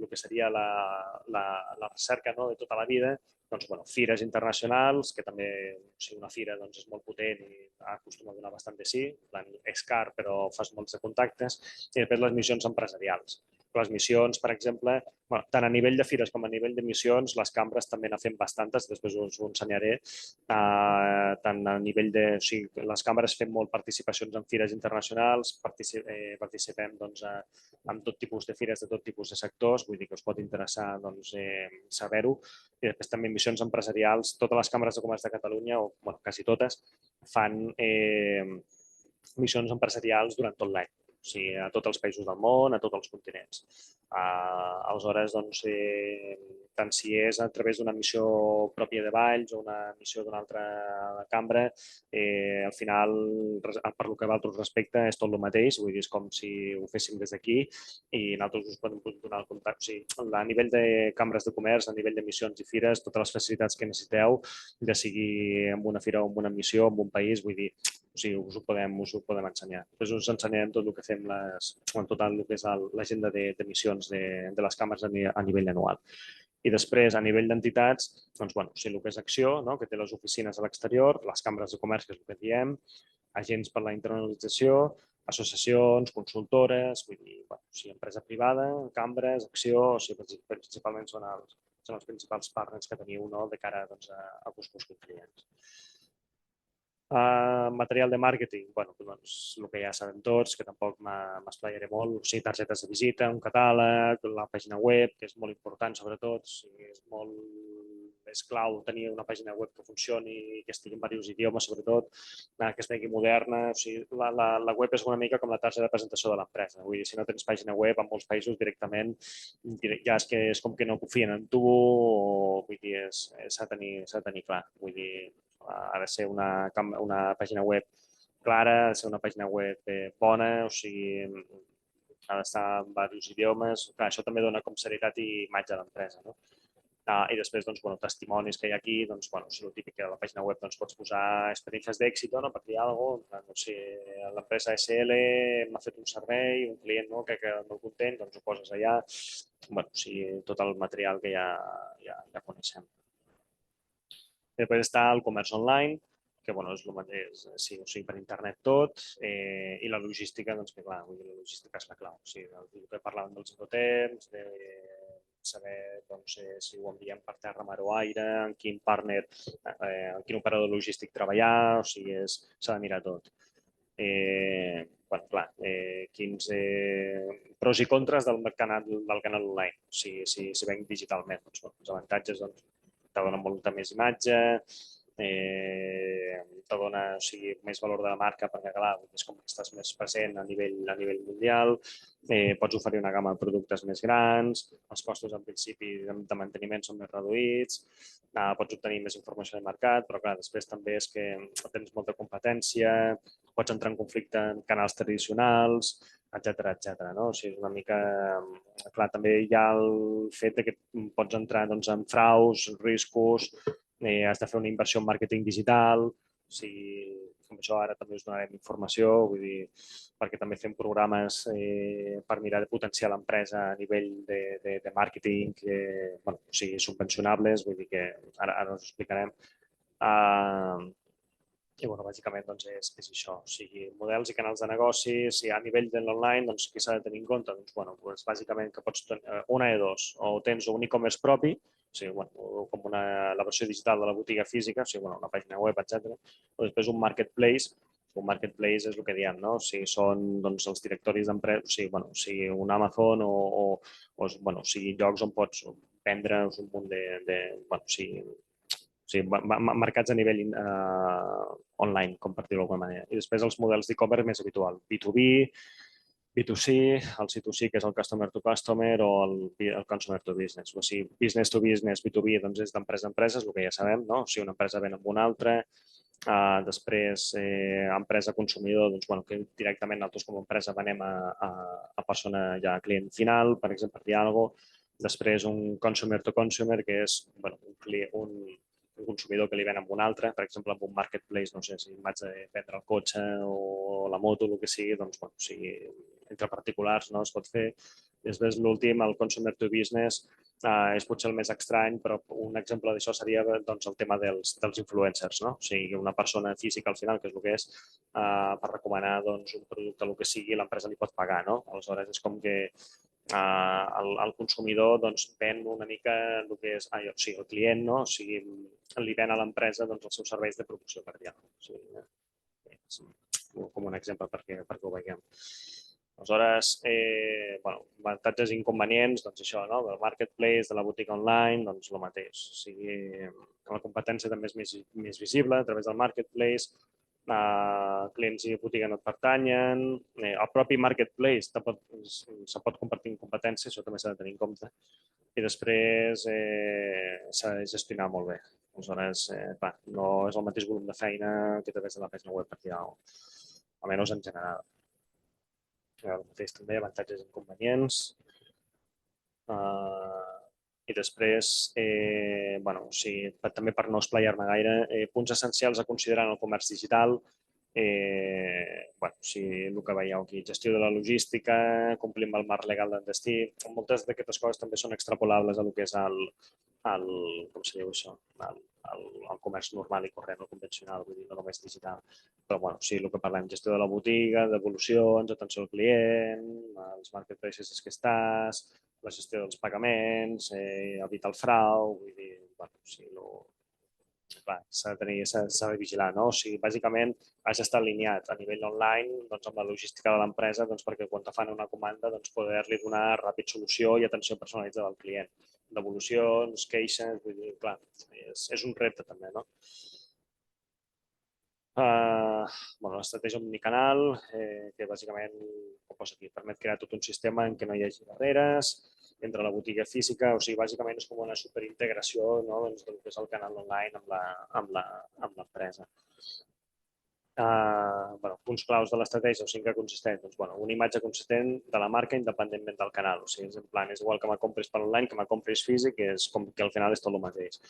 que seria la recerca de tota la vida, fires internacionals, que també una fira és molt potent i acostuma a donar bastant de sí, és car però fas molts de contactes, i després les missions empresarials. Les missions, per exemple, tant a nivell de fires com a nivell de missions, les cambres també n'ha fem bastantes, després us ho ensenyaré. Tant a nivell de... O sigui, les cambres fem molt participacions en fires internacionals, participem en tot tipus de fires, de tot tipus de sectors, vull dir que us pot interessar saber-ho. I després també missions empresarials, totes les cambres de comerç de Catalunya, o quasi totes, fan missions empresarials durant tot l'any. O sigui, a tots els països del món, a tots els continents. Aleshores, tant si és a través d'una missió pròpia de Valls o una missió d'una altra cambra, al final, per lo que va altres respecte, és tot el mateix, vull dir, és com si ho féssim des d'aquí i nosaltres us podem donar el contacte. O sigui, a nivell de cambres de comerç, a nivell de missions i fires, totes les facilitats que necessiteu, ja sigui amb una fira o amb una missió, en un país, vull dir, o sigui, us ho podem ensenyar. Després us ensenyarem tot el que fem, tot el que és l'agenda de missions de les cambres a nivell anual. I després, a nivell d'entitats, el que és Acció, que té les oficines a l'exterior, les cambres de comerç, que és el que diem, agents per la internacionalització, associacions, consultores, vull dir, empresa privada, cambres, Acció, o sigui, principalment són els principals partners que teniu de cara a buscar clients. Material de màrqueting, el que ja sabem tots, que tampoc m'esplaiaré molt, o sigui, targetes de visita, un catàleg, la pàgina web, que és molt important sobretot, és clau tenir una pàgina web que funcioni i que estigui en diversos idiomes, sobretot, que estigui moderna. O sigui, la web és una mica com la targeta de presentació de l'empresa. Vull dir, si no tens pàgina web, en molts països directament ja és com que no confien en tu, o vull dir, s'ha de tenir clar. Vull dir, ha de ser una pàgina web clara, ha de ser una pàgina web bona, o sigui, ha d'estar en diversos idiomes. Clar, això també dona com serietat i imatge a l'empresa, no? I després, testimonis que hi ha aquí, si el típic que a la pàgina web pots posar experiències d'èxit, per dir alguna cosa, l'empresa SL m'ha fet un servei, un client que queda molt content, ho poses allà, tot el material que ja coneixem. Després està el comerç online, que és el mateix, per internet tot, i la logística, que clar, la logística és la clau. El que parlàvem dels incoterms, de saber si ho enviem per terra, mar o aire, en quin partner, en quin operador logístic treballar, s'ha de mirar tot. Clar, quins pros i contres del canal online, si venc digitalment. Els avantatges te donen molta més imatge, te dona més valor de la marca perquè, clar, és com que estàs més present a nivell mundial, pots oferir una gamma de productes més grans, els costos en principi de manteniment són més reduïts, pots obtenir més informació del mercat, però clar, després també és que tens molta competència, pots entrar en conflicte amb canals tradicionals, etcètera. És una mica... Clar, també hi ha el fet que pots entrar en fraus, riscos, has de fer una inversió en màrqueting digital, com això ara també us donarem informació, vull dir, perquè també fem programes per mirar de potenciar l'empresa a nivell de màrqueting, subvencionables, vull dir que ara us ho explicarem. I, bàsicament, és això. O sigui, models i canals de negoci, a nivell de l'online, què s'ha de tenir en compte? Bàsicament, que pots tenir una de dos. O tens un e-commerce propi, com la versió digital de la botiga física, una pàgina web, etc. O després un marketplace. Un marketplace és el que diem, no? Són els directoris d'empreses, un Amazon o llocs on pots vendre un munt mercats a nivell online, com per dir-ho d'alguna manera. I després els models d'e-commerce més habitual, B2B, B2C, el C2C, que és el customer to customer, o el consumer to business. O sigui, business to business, B2B, és d'empresa a empresa, és el que ja sabem, no? Si una empresa ven amb una altra, després, empresa consumidor, que directament nosaltres com a empresa venem a persona ja client final, per exemple, per dir alguna cosa. Després, un consumer to consumer, que és un consumidor que li ven amb un altre, per exemple, amb un marketplace, no sé, si em vaig a vendre el cotxe o la moto, el que sigui, entre particulars es pot fer. Després, l'últim, el consumer to business, és potser el més estrany, però un exemple d'això seria el tema dels influencers, no? O sigui, una persona física al final, que és el que és, per recomanar un producte, el que sigui, l'empresa li pot pagar, no? Aleshores, és com que el consumidor ven una mica el que és el client, no? O sigui, li ven a l'empresa els seus serveis de promoció per dir-ho. Com un exemple perquè ho veiem. Aleshores, avantatges i inconvenients, això, no? Del marketplace, de la botiga online, el mateix. O sigui, la competència també és més visible a través del marketplace, clients i botiga no et pertanyen, el propi marketplace se pot compartir en competències, això també s'ha de tenir en compte, i després s'ha de gestionar molt bé. Aleshores, no és el mateix volum de feina que a través de la pàgina web, perquè almenys en general. El mateix també, avantatges i inconvenients. I després, també per no esplaiar-me gaire, punts essencials a considerar en el comerç digital, el que veieu aquí, gestió de la logística, complir amb el marc legal del destí, moltes d'aquestes coses també són extrapolables a el que és com se diu això, el comerç normal i corrent, el convencional, vull dir, no només digital. Però, el que parlem, gestió de la botiga, devolucions, atenció al client, els marketplaces que estàs, la gestió dels pagaments, evitar el frau, vull dir, s'ha de vigilar, no? O sigui, bàsicament, has d'estar alineat a nivell online amb la logística de l'empresa perquè quan te fan una comanda poder-li donar ràpid solució i atenció personalitzada al client. Devolucions, queixes, vull dir, clar, és un repte també, no? L'estratègia omnicanal, que bàsicament, com posa aquí, permet crear tot un sistema en què no hi hagi barreres entre la botiga física, o sigui, bàsicament és com una superintegració del que és el canal online amb l'empresa. punts claus de l'estratègia, o sigui, que consisteix? Doncs, una imatge consistent de la marca independentment del canal. O sigui, és en plan, és igual que me compris per online, que me compris físic, és com que al final és tot el mateix.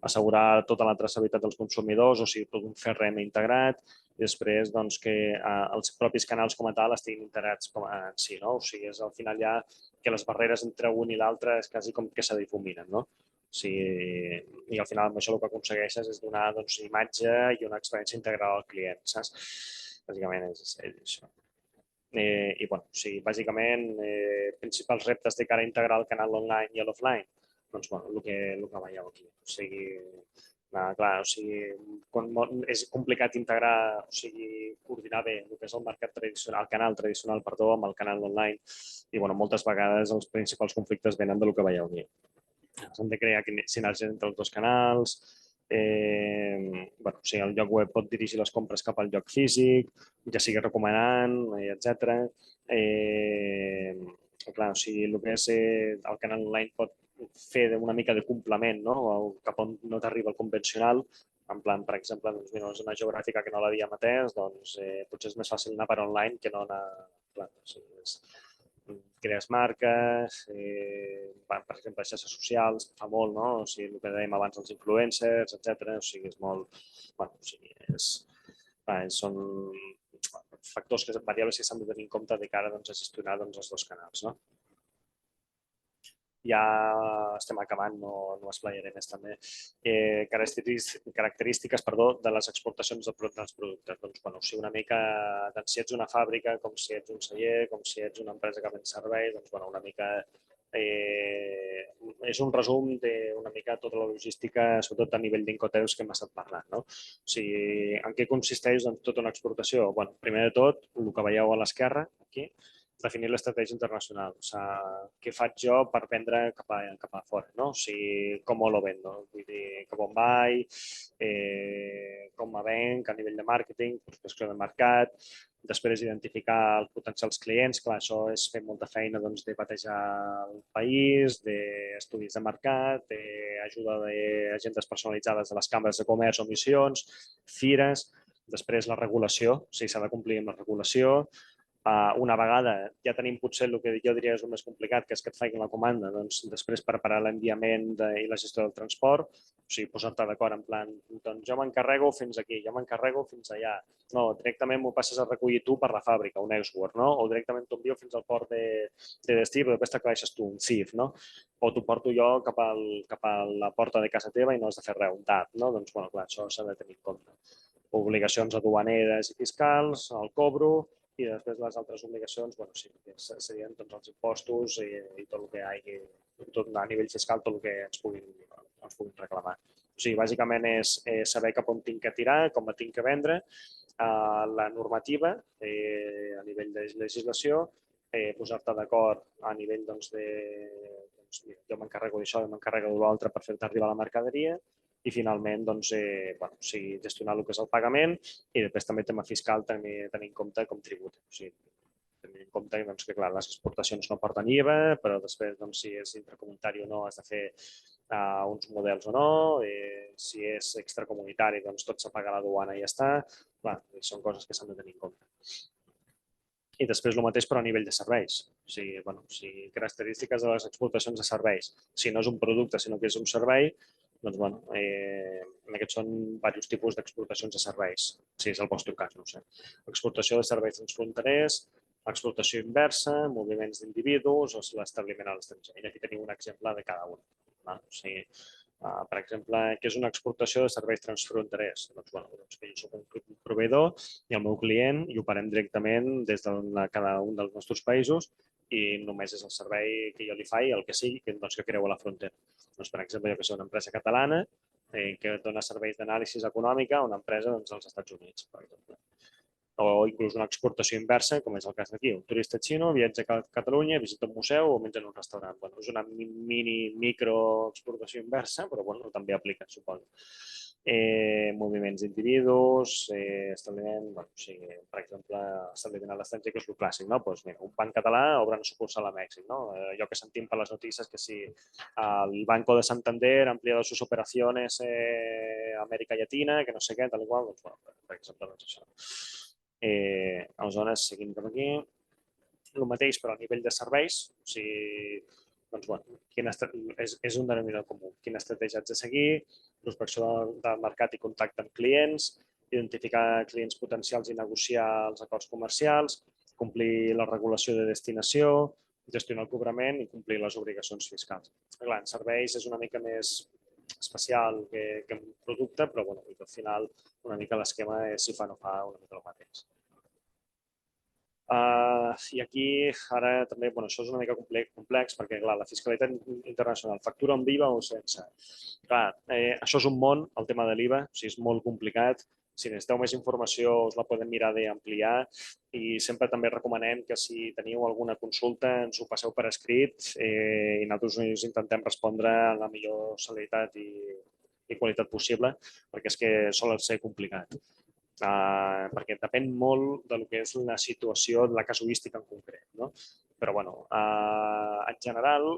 Assegurar tota la traçabilitat dels consumidors, o sigui, tot un CRM integrat, i després doncs, que els propis canals com a tal estiguin integrats en si, no? O sigui, és al final ja que les barreres entre un i l'altre és quasi com que se difuminen, no? Sí, i al final amb això el que aconsegueixes és donar imatge i una experiència integral al client, saps? Bàsicament és això. Bàsicament, principals reptes de cara a integrar el canal online i l'offline, doncs, el que veieu aquí. O sigui, clar, és complicat integrar, coordinar bé el que és el mercat tradicional, el canal tradicional, amb el canal online, i, moltes vegades els principals conflictes venen del que veieu aquí. S'han de crear sinergies entre els dos canals. El lloc web pot dirigir les compres cap al lloc físic, ja sigui recomanant, etc. El que és el canal online pot fer una mica de complement, no? Cap on no t'arriba el convencional. En plan, per exemple, una zona geogràfica que no l'havíem atès, potser és més fàcil anar per online que no anar... Crees marques, per exemple, xarxes socials, que fa molt, no? O sigui, el que dèiem abans dels influencers, etc. O sigui, és molt... Són factors, variables que s'han de tenir en compte de cara a gestionar els dos canals, no? Ja estem acabant, no esplaiaré més també. Característiques de les exportacions dels productes. Doncs, una mica, tant si ets una fàbrica, com si ets un celler, com si ets una empresa que ven servei, doncs, una mica és un resum d'una mica tota la logística, sobretot a nivell d'Incoterms que hem estat parlant, no? O sigui, en què consisteix tota una exportació? Primer de tot, el que veieu a l'esquerra, aquí, definir l'estratègia internacional. O sigui, què faig jo per vendre cap a fora, no? O sigui, com lo vendo? Vull dir, cap on vaig, com me venc a nivell de màrqueting, prospecció de mercat, després identificar els potencials clients. Clar, això és fer molta feina de batejar el país, d'estudis de mercat, d'ajuda d'agendes personalitzades de les cambres de comerç o missions, fires, després la regulació, o sigui, s'ha de complir amb la regulació. Una vegada ja tenim potser el que jo diria és el més complicat, que és que et facin la comanda, doncs després preparar l'enviament i la gestió del transport, o sigui, posar-te d'acord en plan, doncs jo m'encarrego fins aquí, jo m'encarrego fins allà. No, directament m'ho passes a recollir tu per la fàbrica, un export, no? O directament t'ho envio fins al port de destí, però després t'aclareixes tu, un CIF, no? O t'ho porto jo cap a la porta de casa teva i no has de fer res, un TAP, no? Doncs, clar, això s'ha de tenir en compte. Obligacions aduaneres i fiscals, el cobro, i després les altres obligacions, serien tots els impostos i tot el que hi hagi, tot a nivell fiscal, tot el que ens puguin reclamar. O sigui, bàsicament és saber cap on tinc que tirar, com la tinc que vendre, la normativa a nivell de legislació, posar-te d'acord a nivell de jo m'encarrego d'això, jo m'encarrego de l'altre per fer-te arribar la mercaderia, i finalment gestionar el que és el pagament i després també el tema fiscal tenir en compte com tributa. O sigui, tenir en compte que clar, les exportacions no porten IVA, però després si és intracomunitari o no has de fer uns models o no, si és extracomunitari tot s'ha pagat a la duana i ja està. Clar, són coses que s'han de tenir en compte. I després el mateix però a nivell de serveis. O sigui, característiques de les exportacions de serveis. Si no és un producte, sinó que és un servei, doncs, aquests són diversos tipus d'exportacions de serveis, si és el vostre cas, no ho sé. Exportació de serveis transfronterers, exportació inversa, moviments d'individus o l'establiment a l'estranger. I aquí teniu un exemple de cada un. O sigui, per exemple, què és una exportació de serveis transfronterers? Doncs que jo soc un proveïdor i el meu client i operem directament des de cada un dels nostres països i només és el servei que jo li faig, el que sigui, que creu a la frontera. Doncs, per exemple, jo que soc una empresa catalana que dona serveis d'anàlisi econòmica a una empresa als Estats Units, per exemple. O inclús una exportació inversa, com és el cas d'aquí. Un turista xino viatja a Catalunya, visita un museu o menja en un restaurant. És una microexportació inversa, però també aplica, suposo. moviments d'individus, establiment, per exemple, establiment a l'estranger, que és el clàssic, no? Doncs mira, un banc català obre una sucursal a Mèxic, no? Allò que sentim per les notícies, que si el Banco de Santander ha ampliado sus operaciones a Amèrica Llatina, que no sé què, tal i qual, doncs, bueno, per exemple, doncs això. Aleshores, seguim cap aquí. El mateix, però a nivell de serveis, o sigui, doncs, bueno, és un denominador comú. Quina estratègia haig de seguir, prospecció del mercat i contacte amb clients, identificar clients potencials i negociar els acords comercials, complir la regulació de destinació, gestionar el cobrament i complir les obligacions fiscals. Clar, en serveis és una mica més especial que un producte, però bueno, al final una mica l'esquema és si fa o no fa una mica el mateix. I aquí ara també, bueno, això és una mica complex perquè, clar, la fiscalitat internacional, factura amb IVA o sense. Clar, això és un món, el tema de l'IVA, o sigui, és molt complicat. Si necessiteu més informació us la podem mirar d'ampliar i sempre també recomanem que si teniu alguna consulta ens ho passeu per escrit i nosaltres us intentem respondre amb la millor celeritat i qualitat possible perquè és que sol ser complicat. Perquè depèn molt del que és la situació, de la casuística en concret. No? Però, bueno, en general,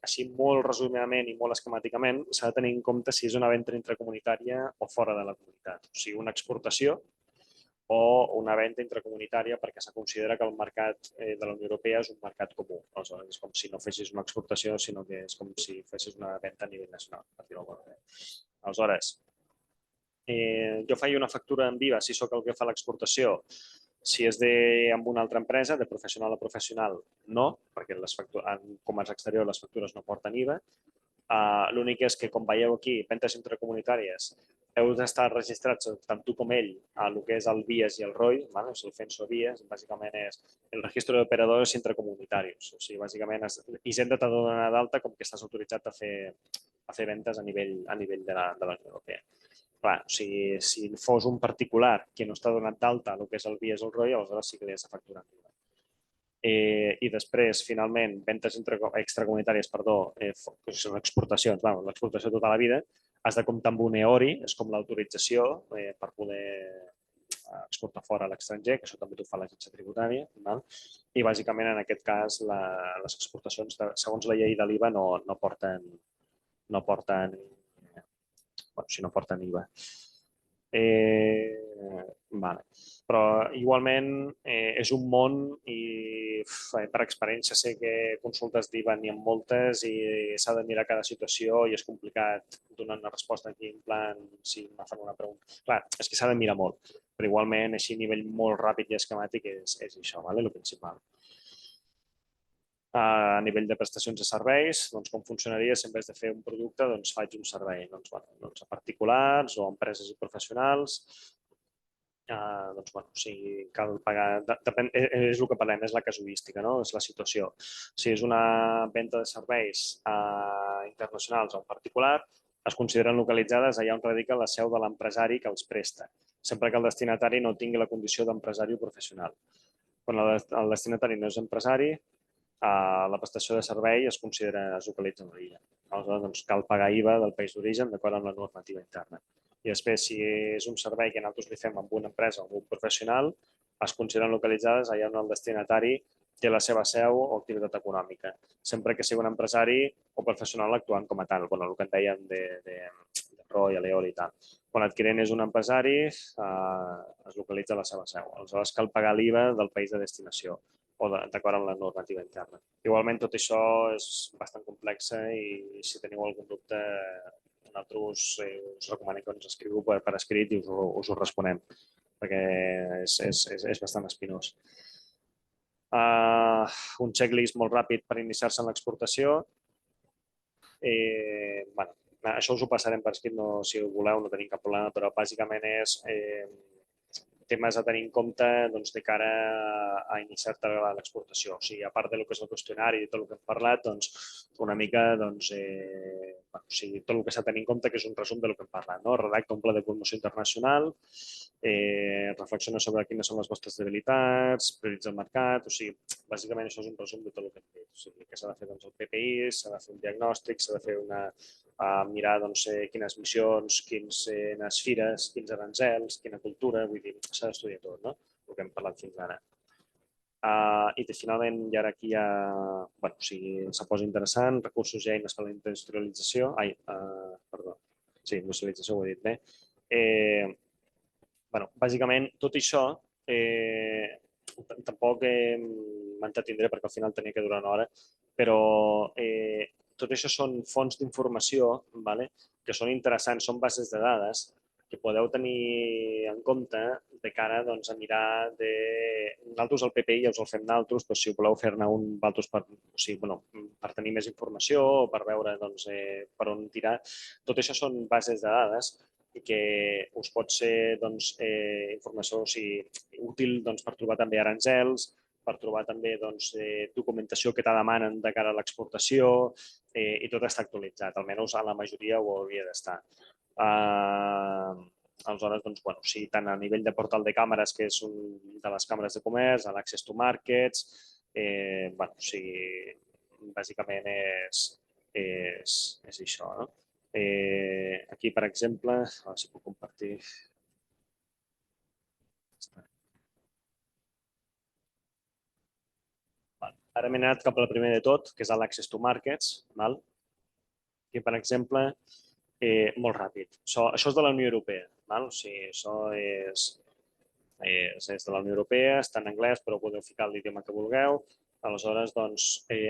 així molt resumidament i molt esquemàticament, s'ha de tenir en compte si és una venda intracomunitària o fora de la comunitat. O sigui, una exportació o una venda intracomunitària perquè se considera que el mercat de la Unió Europea és un mercat comú. Aleshores, és com si no fessis una exportació, sinó que és com si fessis una venda a nivell nacional. Aleshores, jo faig una factura en viva si sóc el que fa l'exportació. Si és amb una altra empresa, de professional a professional, no, perquè en comerç exterior les factures no porten IVA. L'únic és que, com veieu aquí, ventes intracomunitàries, heu d'estar registrats tant tu com ell a el que és el BIES i el ROI, és el FENSO BIES, bàsicament és el registre d'operadors intracomunitaris. O sigui, bàsicament, Hisenda t'ha de donar d'alta com que estàs autoritzat a fer ventes a nivell de la Unió Europea. Clar, o sigui, si fos un particular que no està donat d'alta el que és el BIES o el ROI, aleshores sí que li has de facturar. I després, finalment, ventes extracomunitàries, que són exportacions, l'exportació tota la vida, has de comptar amb un EORI, és com l'autorització per poder exportar fora a l'estranger, que això també t'ho fa l'agència tributària. I, bàsicament, en aquest cas, les exportacions, segons la llei de l'IVA, no porten si no porten IVA. Vale. Però igualment és un món i per experiència sé que consultes d'IVA n'hi ha moltes i s'ha de mirar cada situació i és complicat donar una resposta aquí en plan si em fan una pregunta. Clar, és que s'ha de mirar molt, però igualment així a nivell molt ràpid i esquemàtic és això, el principal. A nivell de prestacions de serveis, doncs com funcionaria si en vez de fer un producte doncs faig un servei a particulars o a empreses i professionals. O sigui, cal pagar... És el que parlem, és la casuística, no? És la situació. Si és una venda de serveis internacionals o en particular, es consideren localitzades allà on radica la seu de l'empresari que els presta, sempre que el destinatari no tingui la condició d'empresari o professional. Quan el destinatari no és empresari, la prestació de servei es localitza en l'origen. Aleshores, doncs, cal pagar IVA del país d'origen d'acord amb la normativa interna. I després, si és un servei que nosaltres li fem amb una empresa o amb un professional, es consideren localitzades allà on el destinatari té la seva seu o activitat econòmica, sempre que sigui un empresari o professional actuant com a tal, el que en dèiem de ROI, Aleol i tal. Quan l'adquirent és un empresari, es localitza la seva seu. Aleshores, cal pagar l'IVA del país de destinació o d'acord amb la normativa interna. Igualment, tot això és bastant complex i si teniu algun dubte, nosaltres us recomanem que ens escriviu per escrit i us ho responem, perquè és bastant espinós. Un checklist molt ràpid per iniciar-se en l'exportació. Això us ho passarem per escrit, si ho voleu, no tenim cap problema, però bàsicament és temes a tenir en compte de cara a iniciar-te a l'exportació. O sigui, a part del que és el qüestionari i tot el que hem parlat, una mica tot el que s'ha de tenir en compte, que és un resum del que hem parlat. Redacta un pla de promoció internacional, reflexiona sobre quines són les vostres debilitats, prioritza el mercat, o sigui, bàsicament això és un resum de tot el que hem dit. O sigui, que s'ha de fer el PPI, s'ha de fer un diagnòstic, s'ha de fer una mirar quines missions, quines fires, quins aranzels, quina cultura, vull dir, s'ha d'estudiar tot, no? El que hem parlat fins ara. I finalment, i ara aquí ja, bueno, o sigui, se posa interessant, recursos i eines per a la industrialització, perdó, sí, industrialització ho he dit bé. Bueno, bàsicament, tot això, tampoc m'entretindré perquè al final tenia que durar una hora, però tot això són fonts d'informació, ¿vale? Que són interessants, són bases de dades que podeu tenir en compte de cara a mirar de... Nosaltres al PPI ja us el fem nosaltres, però si voleu fer-ne un vosaltres per tenir més informació o per veure per on tirar. Tot això són bases de dades i que us pot ser informació útil per trobar també aranzels, per trobar també documentació que te demanen de cara a l'exportació i tot està actualitzat, almenys a la majoria ho hauria d'estar. Aleshores, tant a nivell de portal de càmeres, que és un de les càmeres de comerç, a l'Access to Markets, bàsicament és això. No? Aquí, per exemple, a veure si puc compartir. Ara m'he anat cap al primer de tot, que és l'Access to Markets. Aquí, per exemple, molt ràpid. Això és de la Unió Europea. O sigui, això és de la Unió Europea, està en anglès, però podeu ficar l'idioma que vulgueu. Aleshores,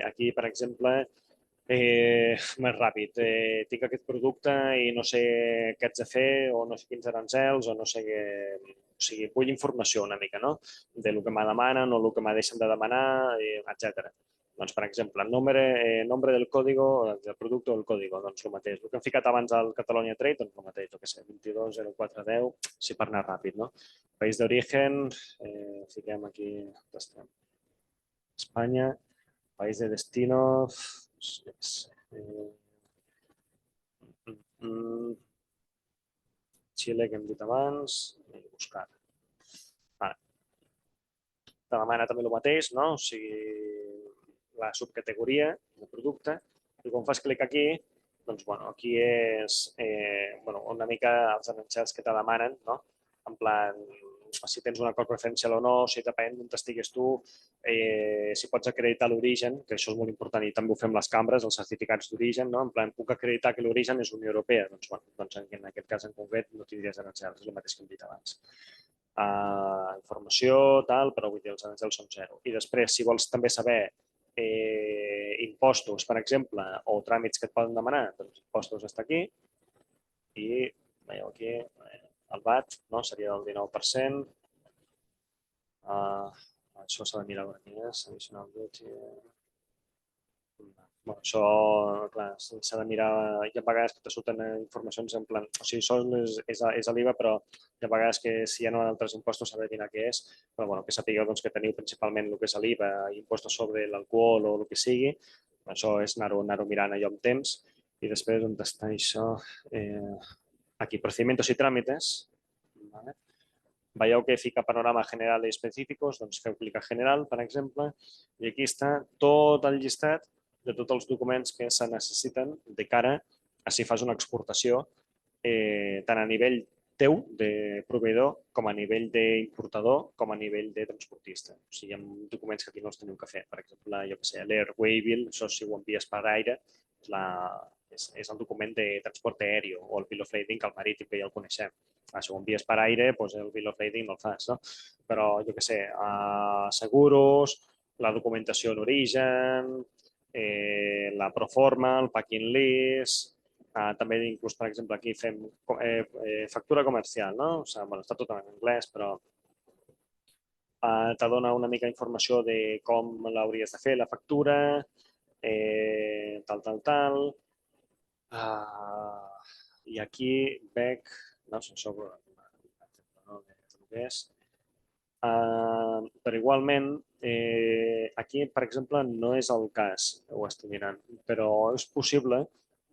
aquí, per exemple, més ràpid. Tinc aquest producte i no sé què haig de fer o no sé quins aranzels o no sé què... O sigui, vull informació una mica, no? De lo que me demanen o el que me deixen de demanar, etc. Doncs, per exemple, nombre del código, del producte o del código, doncs el mateix. El que hem ficat abans al Catalonia Trade, doncs el mateix, el que sé, 220410, si per anar ràpid, no? País d'origen, fiquem aquí, Espanya, país de destino, Xile, que hem dit abans, i buscar. Te demana també el mateix, no? O sigui, la subcategoria de producte, i quan fas clic aquí, doncs, aquí és una mica els aranzels que te demanen, no? En plan, si tens un acord referencial o no, si depèn d'on estigues tu, si pots acreditar l'origen, que això és molt important i també ho fem les cambres, els certificats d'origen, no? En plan, puc acreditar que l'origen és Unió Europea, doncs en aquest cas en concret no tindries aranzels, és el mateix que hem dit abans. Informació, tal, però vull dir, els aranzels són zero. I després, si vols també saber impostos, per exemple, o tràmits que et poden demanar, doncs impostos està aquí i veieu aquí el VAT, no? Seria del 19%. Això s'ha de mirar aquí, additional duty. Això, clar, s'ha de mirar, hi ha vegades que te surten informacions en plan, o sigui, això és l'IVA, però hi ha vegades que si hi ha altres impostos s'ha de mirar què és, però que sapigueu que teniu principalment el que és l'IVA, impostos sobre l'alcohol o el que sigui, això és anar-ho mirant allò amb temps, i després on està això, aquí, procedimientos i tràmites, veieu que fica panorama general i específicos, doncs feu clic a general, per exemple, i aquí està tot el llistat de tots els documents que se necessiten de cara a si fas una exportació tant a nivell teu de proveïdor com a nivell d'importador com a nivell de transportista. O sigui, hi ha documents que aquí no els teniu que fer. Per exemple, jo què sé, l'Air Waybill, això si ho envies per aire, és el document de transport aeri o el Bill of Lading, que el marítim que ja el coneixem. Si ho envies per aire, doncs el Bill of Lading no el fas, no? Però, jo què sé, seguros, la documentació en origen, la proforma, el packing list, també inclús, per exemple, aquí fem factura comercial, no? O sigui, està tot en anglès, però te dona una mica d'informació de com l'hauries de fer, la factura, tal. I aquí veig, no sé, això és. Però igualment, aquí, per exemple, no és el cas, ho estic mirant, però és possible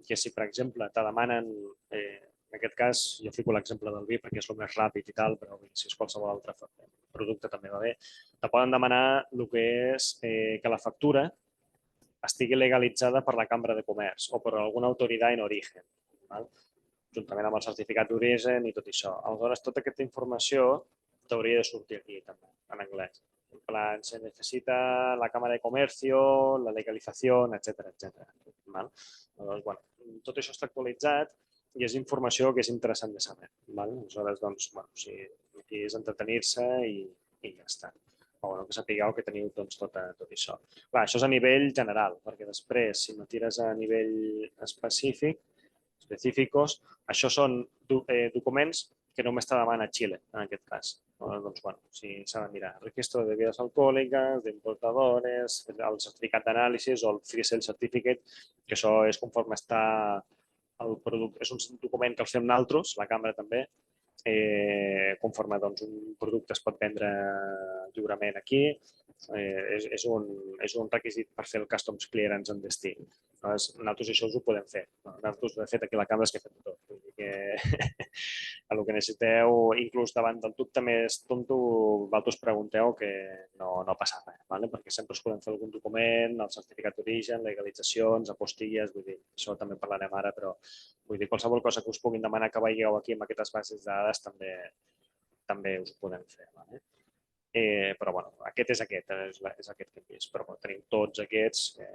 que si, per exemple, te demanen, en aquest cas, jo fico l'exemple del vi perquè és el més ràpid i tal, però si és qualsevol altre producte també va bé, te poden demanar el que és que la factura estigui legalitzada per la Cambra de Comerç o per alguna autoritat en origen, val? Juntament amb el certificat d'origen i tot això. Aleshores, tota aquesta informació t'hauria de sortir aquí també, en anglès. En plan, se necesita la Cámara de Comercio, la legalización, etcétera, etcétera. Val? Aleshores, bueno, tot això està actualitzat i és informació que és interessant de saber. Val? Aleshores, doncs, bueno, si aquí és entretenir-se i ja està. O bueno, que sapigueu que teniu doncs, tot això. Clar, això és a nivell general, perquè després, si no tires a nivell específicos, això són documents que només te demana Xile, en aquest cas. Doncs, bueno, si s'ha de mirar registro de bebidas alcohòliques, d'importadores, el certificat d'anàlisi o el Free Sale Certificate, que això és conforme està el producte. És un document que el fem nosaltres, la cambra també, conforme doncs, un producte es pot vendre lliurement aquí. És un requisit per fer el Customs Clearance en destí. Nosaltres això ho podem fer. Nosaltres, de fet, aquí a la cambra és que fem tot. Vull dir que el que necessiteu, inclús davant del dubte més tonto, vosaltres pregunteu que no passa res, ¿vale? Perquè sempre us podem fer algun document, el certificat d'origen, legalitzacions, apostilles, vull dir, això també parlarem ara, però vull dir, qualsevol cosa que us puguin demanar que veieu aquí en aquestes bases de dades també us ho podem fer, ¿vale? Però bueno, aquest és aquest que hem vist, però bueno, tenim tots aquests que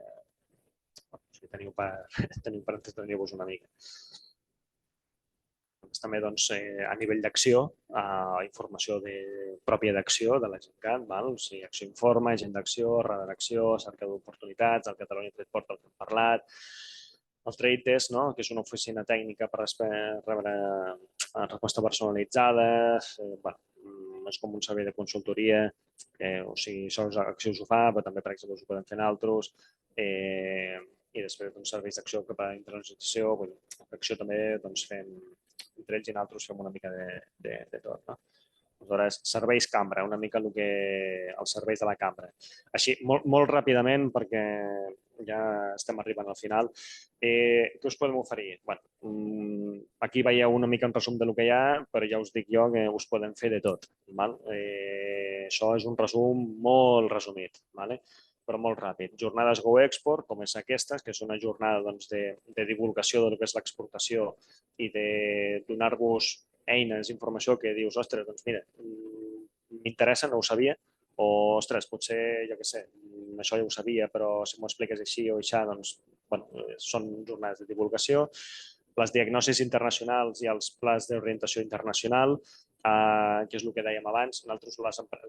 si teniu per entretenir-vos una mica. També doncs, a nivell d'acció, informació pròpia d'acció de la GenCat, o sigui, acció informa, gent d'acció, radar d'acció, cerca d'oportunitats, el Catalunya Trade Portal que hem parlat, el Trade Desk, no? Que és una oficina tècnica per rebre resposta personalitzada, és com un servei de consultoria, o sigui, Acció us ho fa, però també, per exemple, us ho podem fer altres, i després doncs, serveis d'acció cap a internacionalització, l'acció també doncs, fem, entre ells i nosaltres fem una mica de tot. No? Aleshores, serveis cambra, una mica els serveis de la cambra. Així, molt ràpidament, perquè ja estem arribant al final, què us podem oferir? Bueno, aquí veieu una mica un resum del que hi ha, però ja us dic jo que us podem fer de tot. Val? Això és un resum molt resumit, vale? Però molt ràpid. Jornades Go Export, com és aquestes, que és una jornada doncs, de divulgació del que és l'exportació i de donar-vos eines, informació que dius, ostres, doncs mira, m'interessa, no ho sabia, o, ostres, potser, jo què sé, això ja ho sabia, però si m'ho expliques així o així, doncs, bueno, són jornades de divulgació. Les diagnosis internacionals i els plans d'orientació internacional, que és el que dèiem abans, nosaltres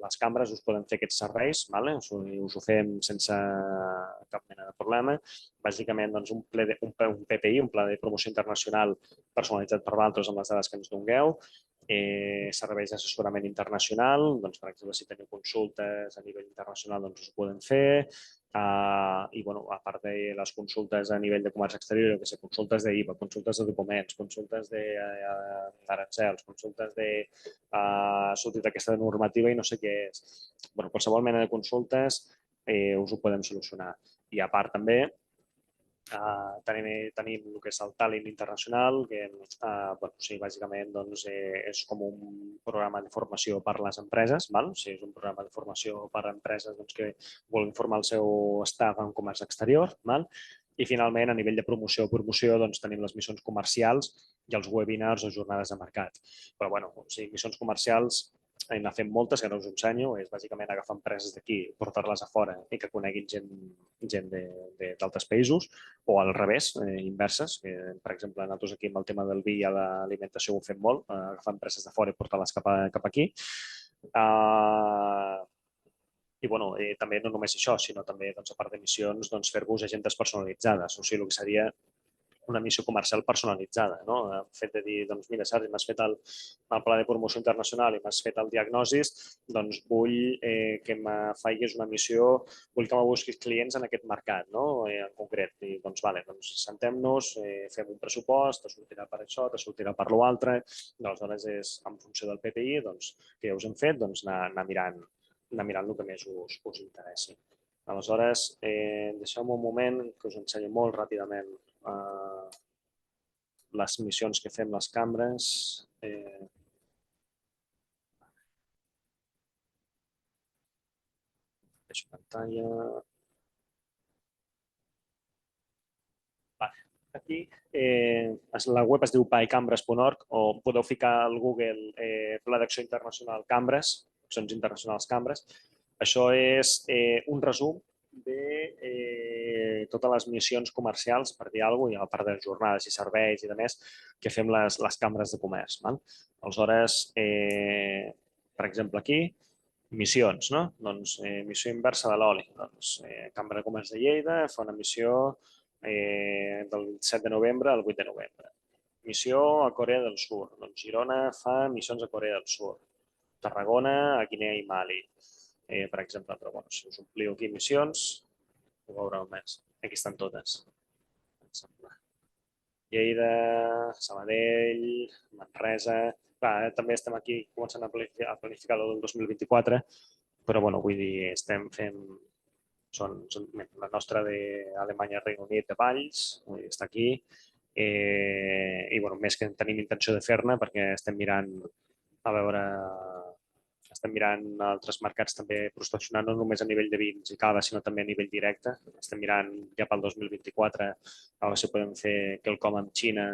les cambres us podem fer aquests serveis, vale? Us ho fem sense cap mena de problema. Bàsicament, doncs, un PPI, un pla de promoció internacional personalitzat per vosaltres amb les dades que ens dongueu, serveis d'assessorament internacional, doncs, per exemple, si teniu consultes a nivell internacional, doncs us ho podem fer, i, bueno, a part de les consultes a nivell de comerç exterior, que sé, consultes d'IVA, consultes de documents, consultes d'arancels, consultes de sortir d'aquesta normativa i no sé què és. Bueno, qualsevol mena de consultes us ho podem solucionar. I a part també tenim el que és el Talent Internacional, que bàsicament doncs, és com un programa de formació per a les empreses. O sigui, és un programa de formació per a empreses doncs, que volen formar el seu staff en comerç exterior. I finalment, a nivell de promoció doncs, tenim les missions comercials i els webinars o jornades de mercat. Però, bueno, o sigui, missions comercials n'ha fet moltes, que no us ensenyo, és bàsicament agafar empreses d'aquí, portar-les a fora i que coneguin gent d'altres països, o al revés, inverses. Per exemple, nosaltres aquí amb el tema del vi i l'alimentació ho fem molt, agafar empreses de fora i portar-les cap aquí. I bueno, també no només això, sinó també, doncs, a part de missions, doncs, fer-vos agendes personalitzades, o sigui, el que seria una missió comercial personalitzada, no? El fet de dir, doncs mira, Sergi, m'has fet el pla de promoció internacional i m'has fet el diagnosis, doncs vull que me facis una missió, vull que me busquis clients en aquest mercat, no? En concret. I doncs, vale, doncs sentem-nos, fem un pressupost, te sortirà per això, te sortirà per l'altre. Aleshores, és en funció del PPI, doncs, que ja us hem fet, doncs anar mirant el que més us interessi. Aleshores, deixeu-me un moment que us ensenyo molt ràpidament les missions que fem les cambres. Deixo pantalla. Aquí la web es diu pycambres.org o podeu ficar al Google Pla d'Acció Internacional Cambres, Accions Internacionals Cambres. Això és un resum de totes les missions comercials, per dir alguna cosa, a part de jornades i serveis i de més, que fem les cambres de comerç. Aleshores, per exemple, aquí, missions, no? Doncs missió inversa de l'oli. Doncs Cambra de Comerç de Lleida fa una missió del 7 de novembre al 8 de novembre. Missió a Corea del Sur. Doncs Girona fa missions a Corea del Sur. Tarragona a Guinea i Mali, per exemple. Però bueno, si us ompliu aquí missions, ho veureu més. Aquí estan totes. Lleida, Sabadell, Manresa... Clar, també estem aquí començant a planificar el 2024, però bueno, vull dir, estem fent... Són la nostra d'Alemanya, Regne Unit, de Valls, està aquí, i bueno, més que tenim intenció de fer-ne perquè estem mirant a veure, estem mirant altres mercats també prospeccionant, no només a nivell de vins i cava, sinó també a nivell directe. Estem mirant ja pel 2024 a veure si podem fer quelcom amb Xina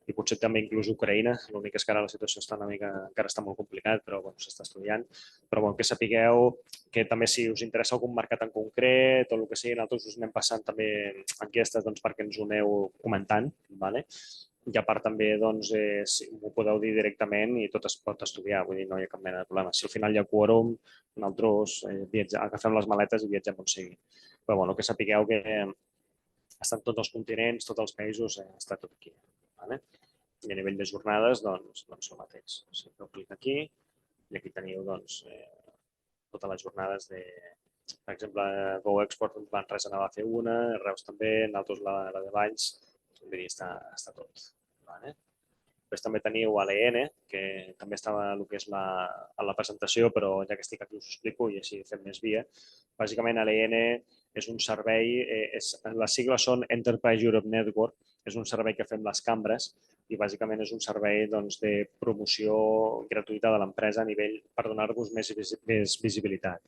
i potser també inclús Ucraïna. L'únic és que ara la situació està una mica, encara està molt complicat, però bueno, s'està estudiant. Però bueno, que sapigueu que també si us interessa algun mercat en concret o el que sigui, nosaltres us anem passant també enquestes doncs, perquè ens ho aneu comentant. ¿Vale? I a part també doncs, si m'ho podeu dir directament i tot es pot estudiar, vull dir, no hi ha cap mena de problema. Si al final hi ha quòrum, nosaltres agafem les maletes i viatgem on sigui. Però bueno, que sapigueu que estan tots els continents, tots els països, està tot aquí. Vale? I a nivell de jornades, doncs el mateix. O sigui, feu clic aquí i aquí teniu doncs, totes les jornades de... Per exemple, Go Export Manresa n'ava a fer una, Reus també, nosaltres la de Valls, vull dir, està tot. Vale? Després també teniu l'EN, que també estava el que és a la presentació, però ja que estic aquí us ho explico i així fem més via. Bàsicament, l'EN és un servei, les sigles són Enterprise Europe Network, és un servei que fem les cambres i bàsicament és un servei doncs, de promoció gratuïta de l'empresa a nivell per donar-vos més visibilitat.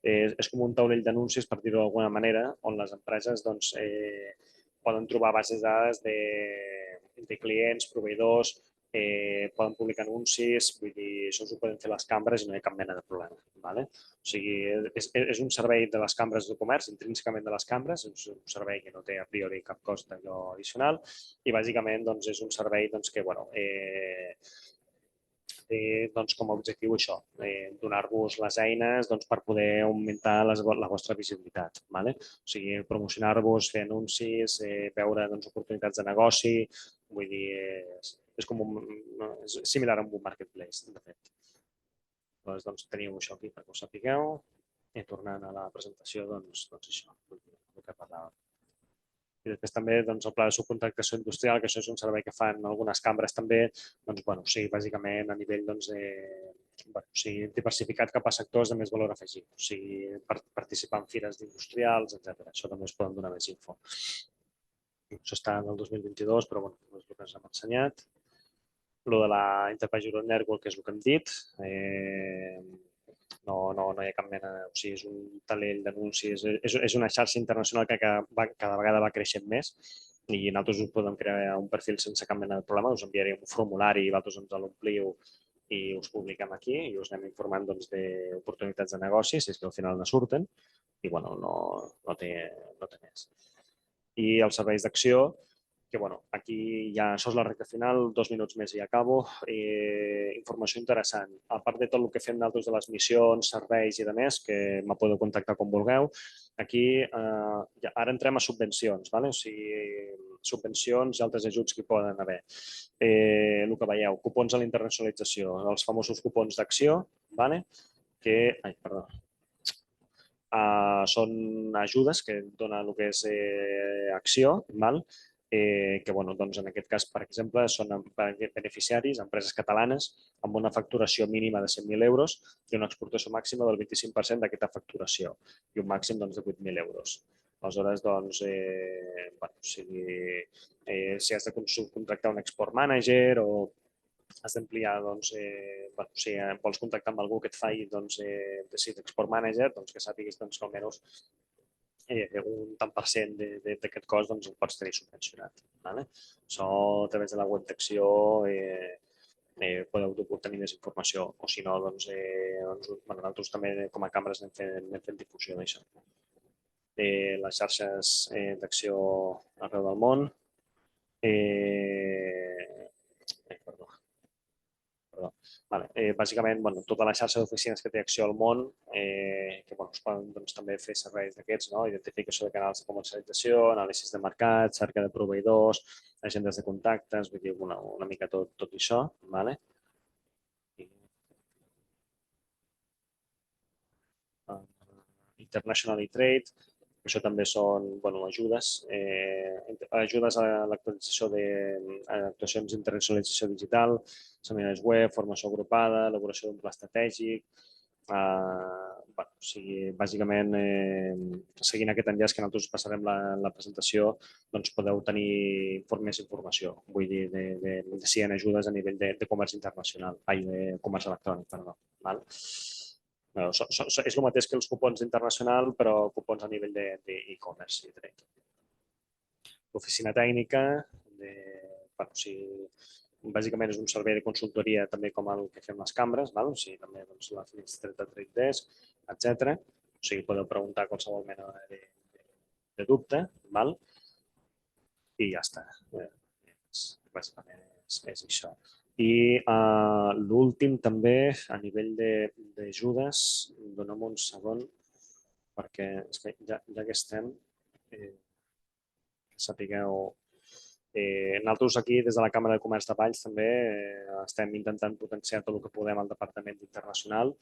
És com un taulell d'anuncis, per dir-ho d'alguna manera, on les empreses doncs, poden trobar bases de dades de clients, proveïdors, poden publicar anuncis, vull dir, això us ho poden fer les cambres i no hi ha cap mena de problema. Vale? O sigui, és un servei de les cambres de comerç, intrínsecament de les cambres, és un servei que no té a priori cap cost addicional i bàsicament doncs, és un servei doncs, que bueno, té doncs, com a objectiu això, donar-vos les eines doncs, per poder augmentar la vostra visibilitat. Vale? O sigui, promocionar-vos, fer anuncis, veure doncs, oportunitats de negoci, vull dir, és similar a un marketplace, de fet. Doncs teniu això aquí perquè ho sapigueu i tornant a la presentació, doncs això, el que parlàvem. I després també doncs, el pla de subcontractació industrial, que això és un servei que fan algunes cambres també, doncs, bueno, o sigui, bàsicament a nivell doncs, bueno, o sigui, diversificat cap a sectors de més valor afegit, o sigui, participar en fires industrials, etc. Això també us poden donar més info. Això està en el 2022, però bueno, és el que ens hem ensenyat. Lo de la Enterprise Europe Network, que és el que hem dit, no hi ha cap mena, o sigui, és un talell d'anuncis, és una xarxa internacional que cada vegada va creixent més i nosaltres us podem crear un perfil sense cap mena de problema, us enviarem un formulari i vosaltres ens l'ompliu i us publiquem aquí i us anem informant doncs, d'oportunitats de negoci, si és que al final ne surten, i bueno, no té més. I els serveis d'acció, que bueno, aquí ja, això és la recta final, 2 minuts més i acabo. Informació interessant. A part de tot el que fem nosaltres de les missions, serveis i de més, que me podeu contactar com vulgueu, aquí ara entrem a subvencions, ¿vale? O sigui, subvencions i altres ajuts que hi poden haver. El que veieu, cupons a la internacionalització, els famosos cupons d'acció, ¿vale? Que, són ajudes que dona el que és acció, val? Que bueno, doncs en aquest cas, per exemple, són beneficiaris, empreses catalanes, amb una facturació mínima de 100.000 euros i una exportació màxima del 25% d'aquesta facturació i un màxim doncs, de 8.000 euros. Aleshores, doncs, bueno, o sigui, si has de contractar un export manager o has d'ampliar, doncs, bueno, si vols contactar amb algú que et faci doncs, d'export manager, doncs que sàpigues doncs, que almenys un tant per cent d'aquest cost doncs, el pots tenir subvencionat. Això, a través de la web d'acció, podeu obtenir més informació. O si no, doncs, nosaltres també com a cambres anem fent difusió d'això. Les xarxes d'acció arreu del món. Perdó. Bàsicament, tota la xarxa d'oficines que té Acció al món, que es poden també fer serveis d'aquests, identificació de canals de comercialització, anàlisis de mercat, cerca de proveïdors, agendes de contactes, vull dir, una mica tot això. International e-Trade, això també són ajudes, ajudes a l'actualització d'actuacions d'internacionalització digital, seminaris web, formació agrupada, elaboració d'un pla estratègic. Bàsicament, seguint aquest enllaç que nosaltres passarem la presentació, doncs podeu tenir més informació, vull dir, si hi ha ajudes a nivell de comerç internacional, de comerç electrònic, perdó. És el mateix que els cupons internacional, però cupons a nivell d'e-commerce. L'oficina tècnica, bàsicament és un servei de consultoria també com el que fem les cambres, també la finestreta 3Ds, etc. O sigui, podeu preguntar qualsevol mena de dubte, i ja està. Bàsicament és això. I l'últim també, a nivell d'ajudes, dona'm un segon, perquè ja que estem, que sapigueu... Nosaltres aquí, des de la Càmera de Comerç de Valls, també estem intentant potenciar tot el que podem al Departament Internacional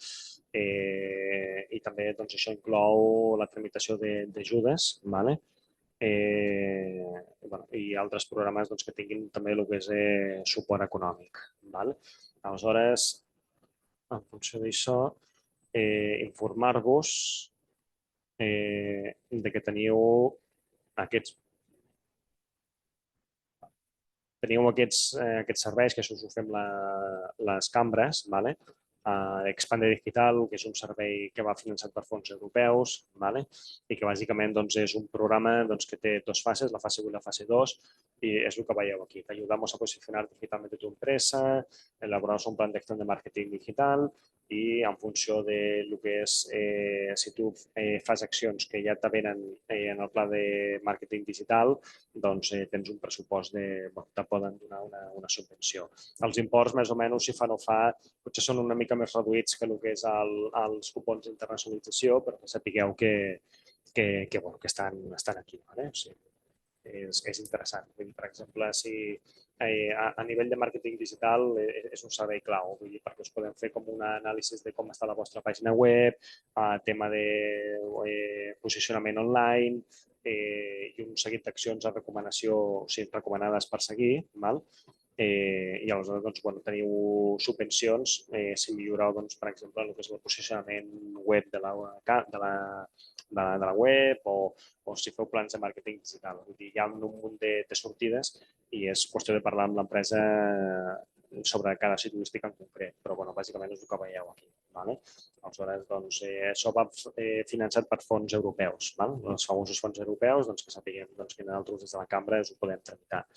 i també això inclou la tramitació d'ajudes, i altres programes que tinguin també el que és suport econòmic. Aleshores, en funció d'això, informar-vos que teniu aquests serveis, que això us ho fem les cambres, Expande Digital, que és un servei que va finançat per fons europeus i que bàsicament és un programa que té dues fases, la fase 1 i la fase 2, i és el que veieu aquí. Te ayudamos a posicionar digitalmente tu empresa, elaboramos un plan de acción de marketing digital i en funció del que és, si tu fas accions que ja te venen en el pla de màrqueting digital, doncs tens un pressupost te poden donar una subvenció. Els imports, més o menys, si fa no fa, potser són una mica més reduïts que el que és els cupons d'internacionalització, però que sapigueu que estan aquí. O sigui, és interessant. Per exemple, si a nivell de màrqueting digital és un servei clau, perquè us podem fer com una anàlisi de com està la vostra pàgina web, tema de posicionament online i un seguit d'accions a recomanació, o sigui, recomanades per seguir, i aleshores teniu subvencions si milloreu, per exemple, el que és el posicionament web de la web o si feu plans de màrqueting digital. Vull dir, hi ha un munt de sortides i és qüestió de parlar amb l'empresa sobre cada sitio turístic en concret, però bàsicament és el que veieu aquí. Aleshores, això va finançat per fons europeus, els famosos fons europeus, que sapiguem que nosaltres des de la cambra us ho podem tramitar.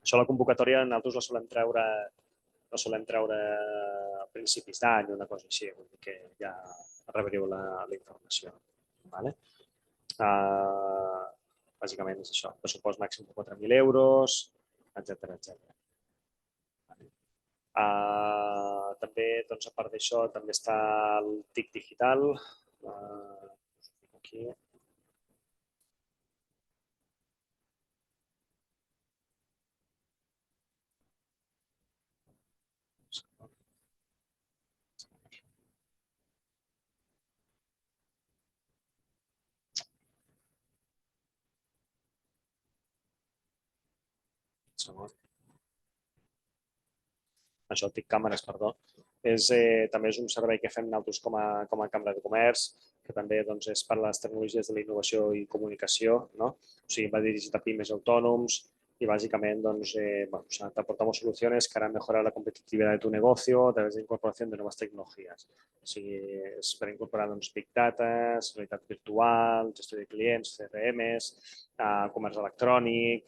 Això la convocatòria nosaltres la solem treure a principis d'any o una cosa així, vull dir que ja rebreu la informació. Bàsicament és això, pressupost màxim de 4.000 euros, etc. També, a part d'això, també està el TIC digital. Aquí. Això, TIC Càmeres, perdó. També és un servei que fem nosaltres com a Cambra de Comerç, que també és per les tecnologies de la innovació i comunicació. O sigui, va dirigit a pimes autònoms, y básicamente te aportamos soluciones que harán mejorar la competitividad de tu negocio a través de incorporación de nuevas tecnologies. O sigui, és per incorporar Big Data, realitat virtual, gestió de clients, CRMs, comerç electrònic,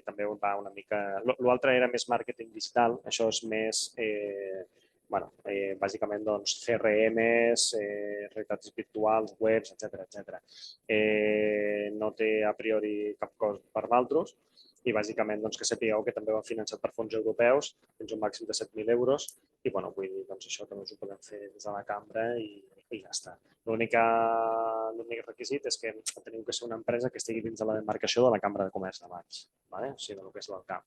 també va una mica... L'altre era més màrqueting digital, això és més bàsicament CRMs, realitats virtuals, webs, etc. No té a priori cap cost per nosaltres i bàsicament que sapigueu que també va finançat per fons europeus fins a un màxim de 7.000 euros i vull dir, això també us ho podem fer des de la cambra i ja està. L'únic requisit és que teniu que ser una empresa que estigui dins de la demarcació de la Cambra de Comerç de Valls, o sigui, del que és l'Alt Camp,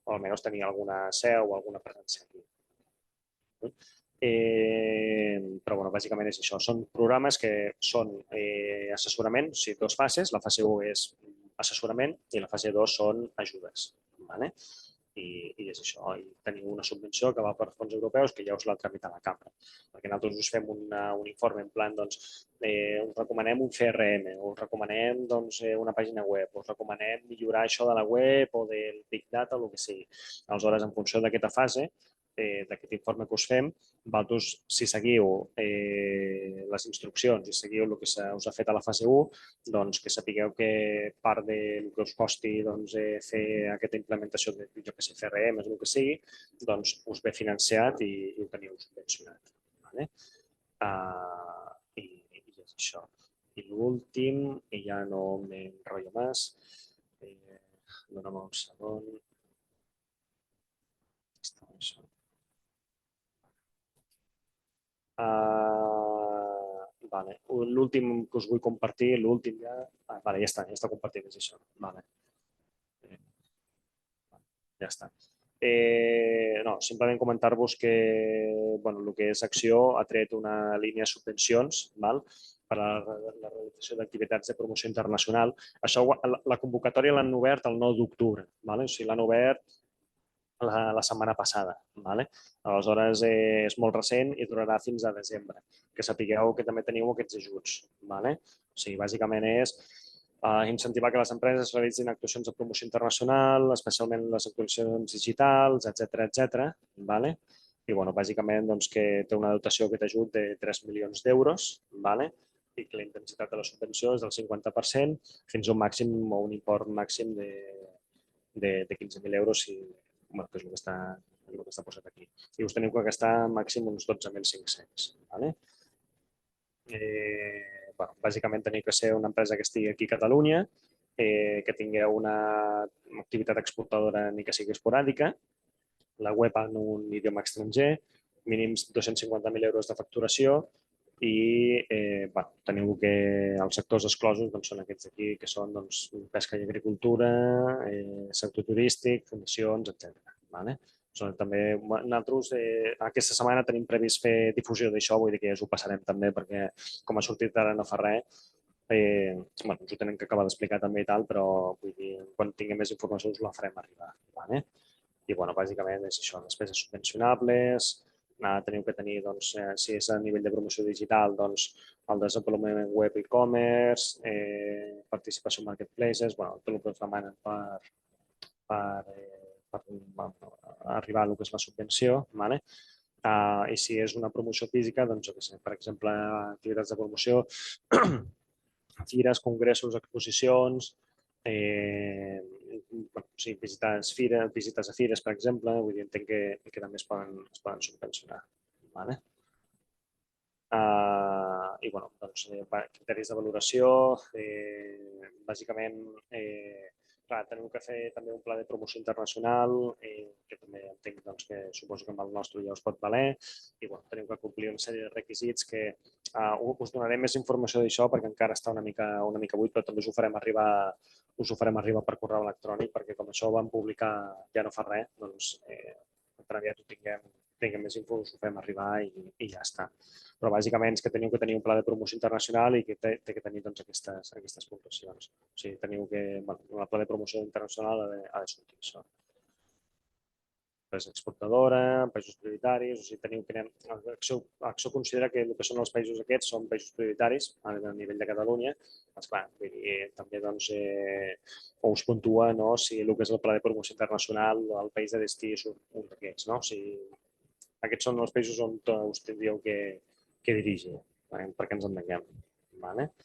o almenys tenir alguna seu o alguna presència aquí. Però bàsicament és això. Són programes que són assessorament, o sigui, 2 fases. La fase 1 és assessorament i la fase 2 són ajudes. I és això. I teniu una subvenció que va per fons europeus que ja us la tramita la cambra. Perquè nosaltres us fem un informe en plan, us recomanem un CRM, us recomanem una pàgina web, us recomanem millorar això de la web o del Big Data o el que sigui. Aleshores, en funció d'aquesta fase, d'aquest informe que us fem, vosaltres, si seguiu les instruccions i seguiu el que us ha fet a la fase 1, que sapigueu que part del que us costi fer aquesta implementació de CRM, el que sigui, us ve financiat i ho teniu subvencionat. I és això. I l'últim, i ja no m'enrotllo més, dona'm un segon. L'últim que us vull compartir, l'últim ja... ja està compartit, és això. Ja està. Simplement comentar-vos que el que és Acció ha tret una línia de subvencions per a la realització d'activitats de promoció internacional. Això, la convocatòria l'han obert el 9 d'octubre. O sigui, l'han obert la setmana passada. Aleshores, és molt recent i durarà fins a desembre. Que sapigueu que també teniu aquests ajuts. O sigui, bàsicament és incentivar que les empreses realitzin actuacions de promoció internacional, especialment les actuacions digitals, etc. I, bàsicament, que té una dotació que t'ajut de 3 milions d'euros i que la intensitat de la subvenció és del 50% fins a un màxim o un import màxim de 15.000 euros, que és el que està posat aquí. I us teniu que gastar màxim uns 12.500. Bàsicament teniu que ser una empresa que estigui aquí a Catalunya, que tingueu una activitat exportadora ni que sigui esporàdica, la web en un idioma estranger, mínims 250.000 euros de facturació i teniu que els sectors exclosos són aquests d'aquí, que són pesca i agricultura, sector turístic, fundacions, etc. També nosaltres aquesta setmana tenim previst fer difusió d'això, vull dir que ja us ho passarem també perquè com ha sortit ara no fa res, us ho tenen que acabar d'explicar també i tal, però vull dir, quan tinguem més informació us la farem arribar. I bàsicament és això, despeses subvencionables, teniu que tenir, si és a nivell de promoció digital, el desenvolupament web i e-commerce, participació en marketplaces, tot el que us demanen per arribar a el que és la subvenció. I si és una promoció física, per exemple, activitats de promoció, fires, congressos, exposicions, visites a fires, per exemple, vull dir, entenc que també es poden subvencionar. I, criteris de valoració, bàsicament, teniu que fer també un pla de promoció internacional, que també entenc que suposo que amb el nostre ja us pot valer, i teniu que complir una sèrie de requisits que us donaré més informació d'això perquè encara està una mica buit, però també us ho farem arribar per correu electrònic perquè com això ho vam publicar ja no fa res, per aviat ho tinguem més info, us ho fem arribar i ja està. Però bàsicament és que teniu que tenir un pla de promoció internacional i que té que tenir aquestes puntuacions. O sigui, teniu que, el pla de promoció internacional ha de sortir això. empresa exportadora, països prioritaris, o sigui, Acció considera que el que són els països aquests són països prioritaris a nivell de Catalunya. Esclar, també doncs, us puntua si el que és el pla de promoció internacional del país de destí és un d'aquests. No? O sigui, aquests són els països on us tindríeu que dirigir, perquè ens entenguem. Vale?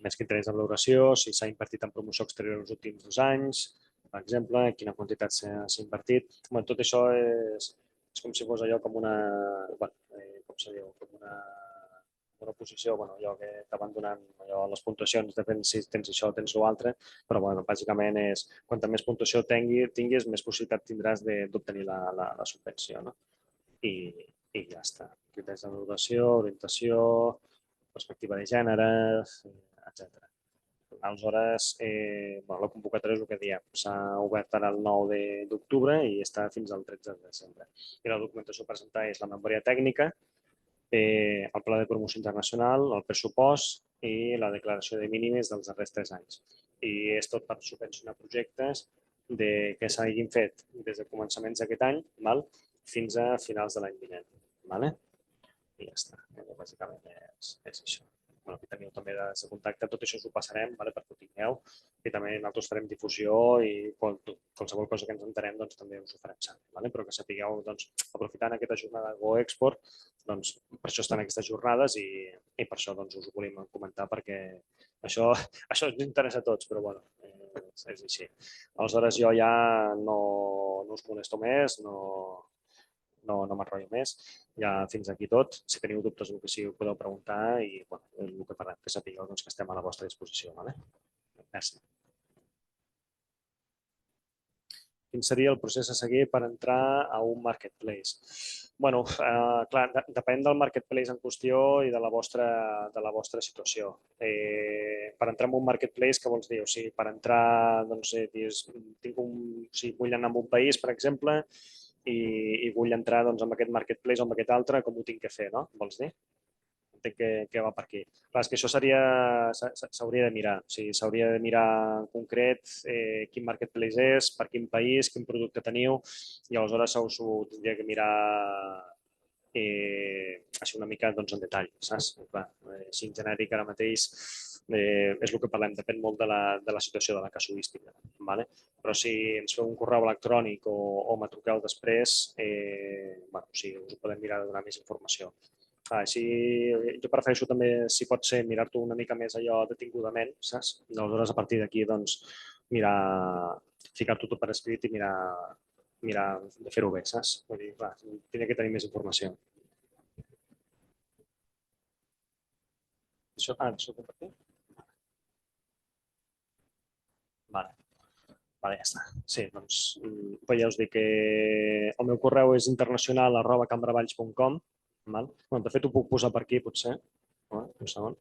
Més que interès en valoració, si s'ha invertit en promoció exterior els últims 2 anys, per exemple, quina quantitat s'ha invertit. Tot això és com si fos allò com una, com se diu, com una posició, allò que t'avan donant les puntuacions, depèn si tens això o tens l'altre, però bàsicament és quanta més puntuació tinguis, més possibilitat tindràs d'obtenir la subvenció. No? I ja està. Criteris de valoració, orientació, perspectiva de gènere, etc. Aleshores, la convocatòria és el que diem. S'ha obert ara el 9 d'octubre i està fins al 13 de desembre. I la documentació a presentar és la memòria tècnica, el pla de promoció internacional, el pressupost i la declaració de mínimes dels darrers 3 anys. I és tot per subvencionar projectes que s'hagin fet des de començaments d'aquest any fins a finals de l'any vinent. I ja està. Bàsicament és això. Aquí teniu també dades de contacte, tot això us ho passarem perquè ho tingueu i també nosaltres farem difusió i qualsevol cosa que ens entenem també us ho farem saber, però que sapigueu, aprofitant aquesta jornada Go Export, per això estan aquestes jornades i per això us ho volíem comentar perquè això ens interessa a tots, però és així. Aleshores jo ja no us molesto més, no m'enrotllo més. Ja fins aquí tot. Si teniu dubtes o el que sigui, ho podeu preguntar i el que parlem, que sapigueu que estem a la vostra disposició. Gràcies. Quin seria el procés a seguir per entrar a un marketplace? Clar, depèn del marketplace en qüestió i de la vostra situació. Per entrar en un marketplace, què vols dir? O sigui, per entrar, vull anar a un país, per exemple, i vull entrar en aquest marketplace o en aquest altre, com ho tinc que fer, no? Vols dir? Entenc que va per aquí. Clar, és que això s'hauria de mirar. O sigui, s'hauria de mirar en concret quin marketplace és, per quin país, quin producte teniu, i aleshores us ho tindria que mirar així una mica en detall, saps? Clar, si en genèric ara mateix és el que parlem, depèn molt de la situació de la casuística. Però si ens feu un correu electrònic o me truqueu després, us ho podem mirar de donar més informació. Jo prefereixo també, si pot ser, mirar-t'ho una mica més allò detingudament, saps? Aleshores, a partir d'aquí, ficar-t'ho tot per escrit i mirar de fer-ho bé, saps? Vull dir, clar, tindria que tenir més informació. Això compartir? Vale, ja està. Sí, ja us dic que el meu correu és internacional@cambravalls.com. De fet, ho puc posar per aquí, potser. Un segon.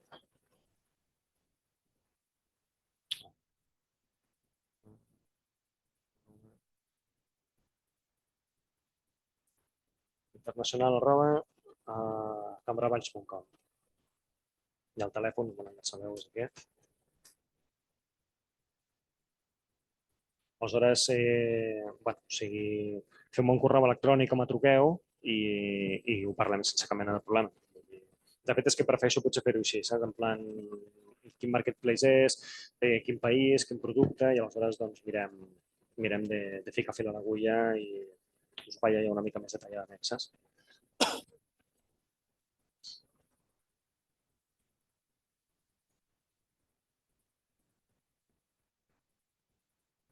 internacional@cambravalls.com. I el telèfon, ja sabeu, és aquest. Aleshores, feu-me un correu electrònic o me truqueu i ho parlem sense cap mena de problema. De fet, és que prefereixo potser fer-ho així, saps? En plan, quin marketplace és, quin país, quin producte, i aleshores mirem de ficar fil a l'agulla i us ho faig una mica més detalladament, saps?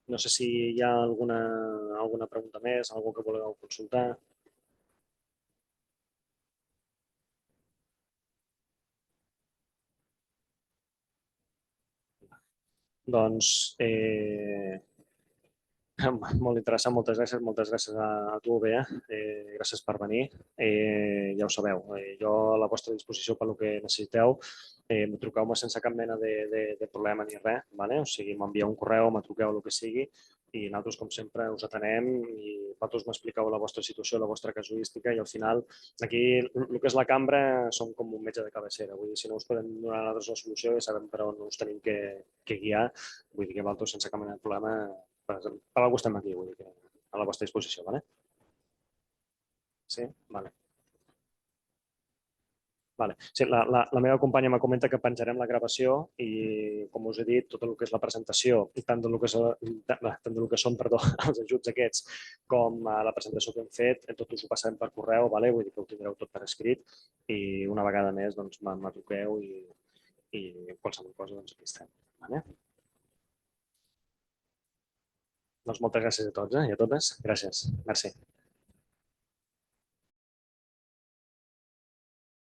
No sé si hi ha alguna pregunta més, alguna que voleu consultar. Doncs, molt interessant, moltes gràcies a tu, Bea, gràcies per venir. Ja ho sabeu, jo a la vostra disposició per el que necessiteu. Truqueu-me sense cap mena de problema ni res, o sigui, m'envieu un correu, me truqueu el que sigui i nosaltres, com sempre, us atenem i vosaltres m'expliqueu la vostra situació, la vostra casuística i al final, aquí, el que és la cambra, som com un metge de cabecera. Vull dir, si no us podem donar nosaltres la solució, ja sabem per on us tenim que guiar. Vull dir que vosaltres, sense cap mena de problema, per alguna estem aquí, vull dir que a la vostra disposició. Vale? Sí? Vale. Vale. Sí, la meva companya me comenta que penjarem la gravació i, com us he dit, tot el que és la presentació, i tant del que, tant del que són els ajuts aquests com la presentació que hem fet, tot us ho passarem per correu, vale? Vull dir que ho tindreu tot per escrit i una vegada més doncs, me truqueu i qualsevol cosa doncs, aquí estem. Vale? Doncs moltes gràcies a tots i a totes. Gràcies. Merci.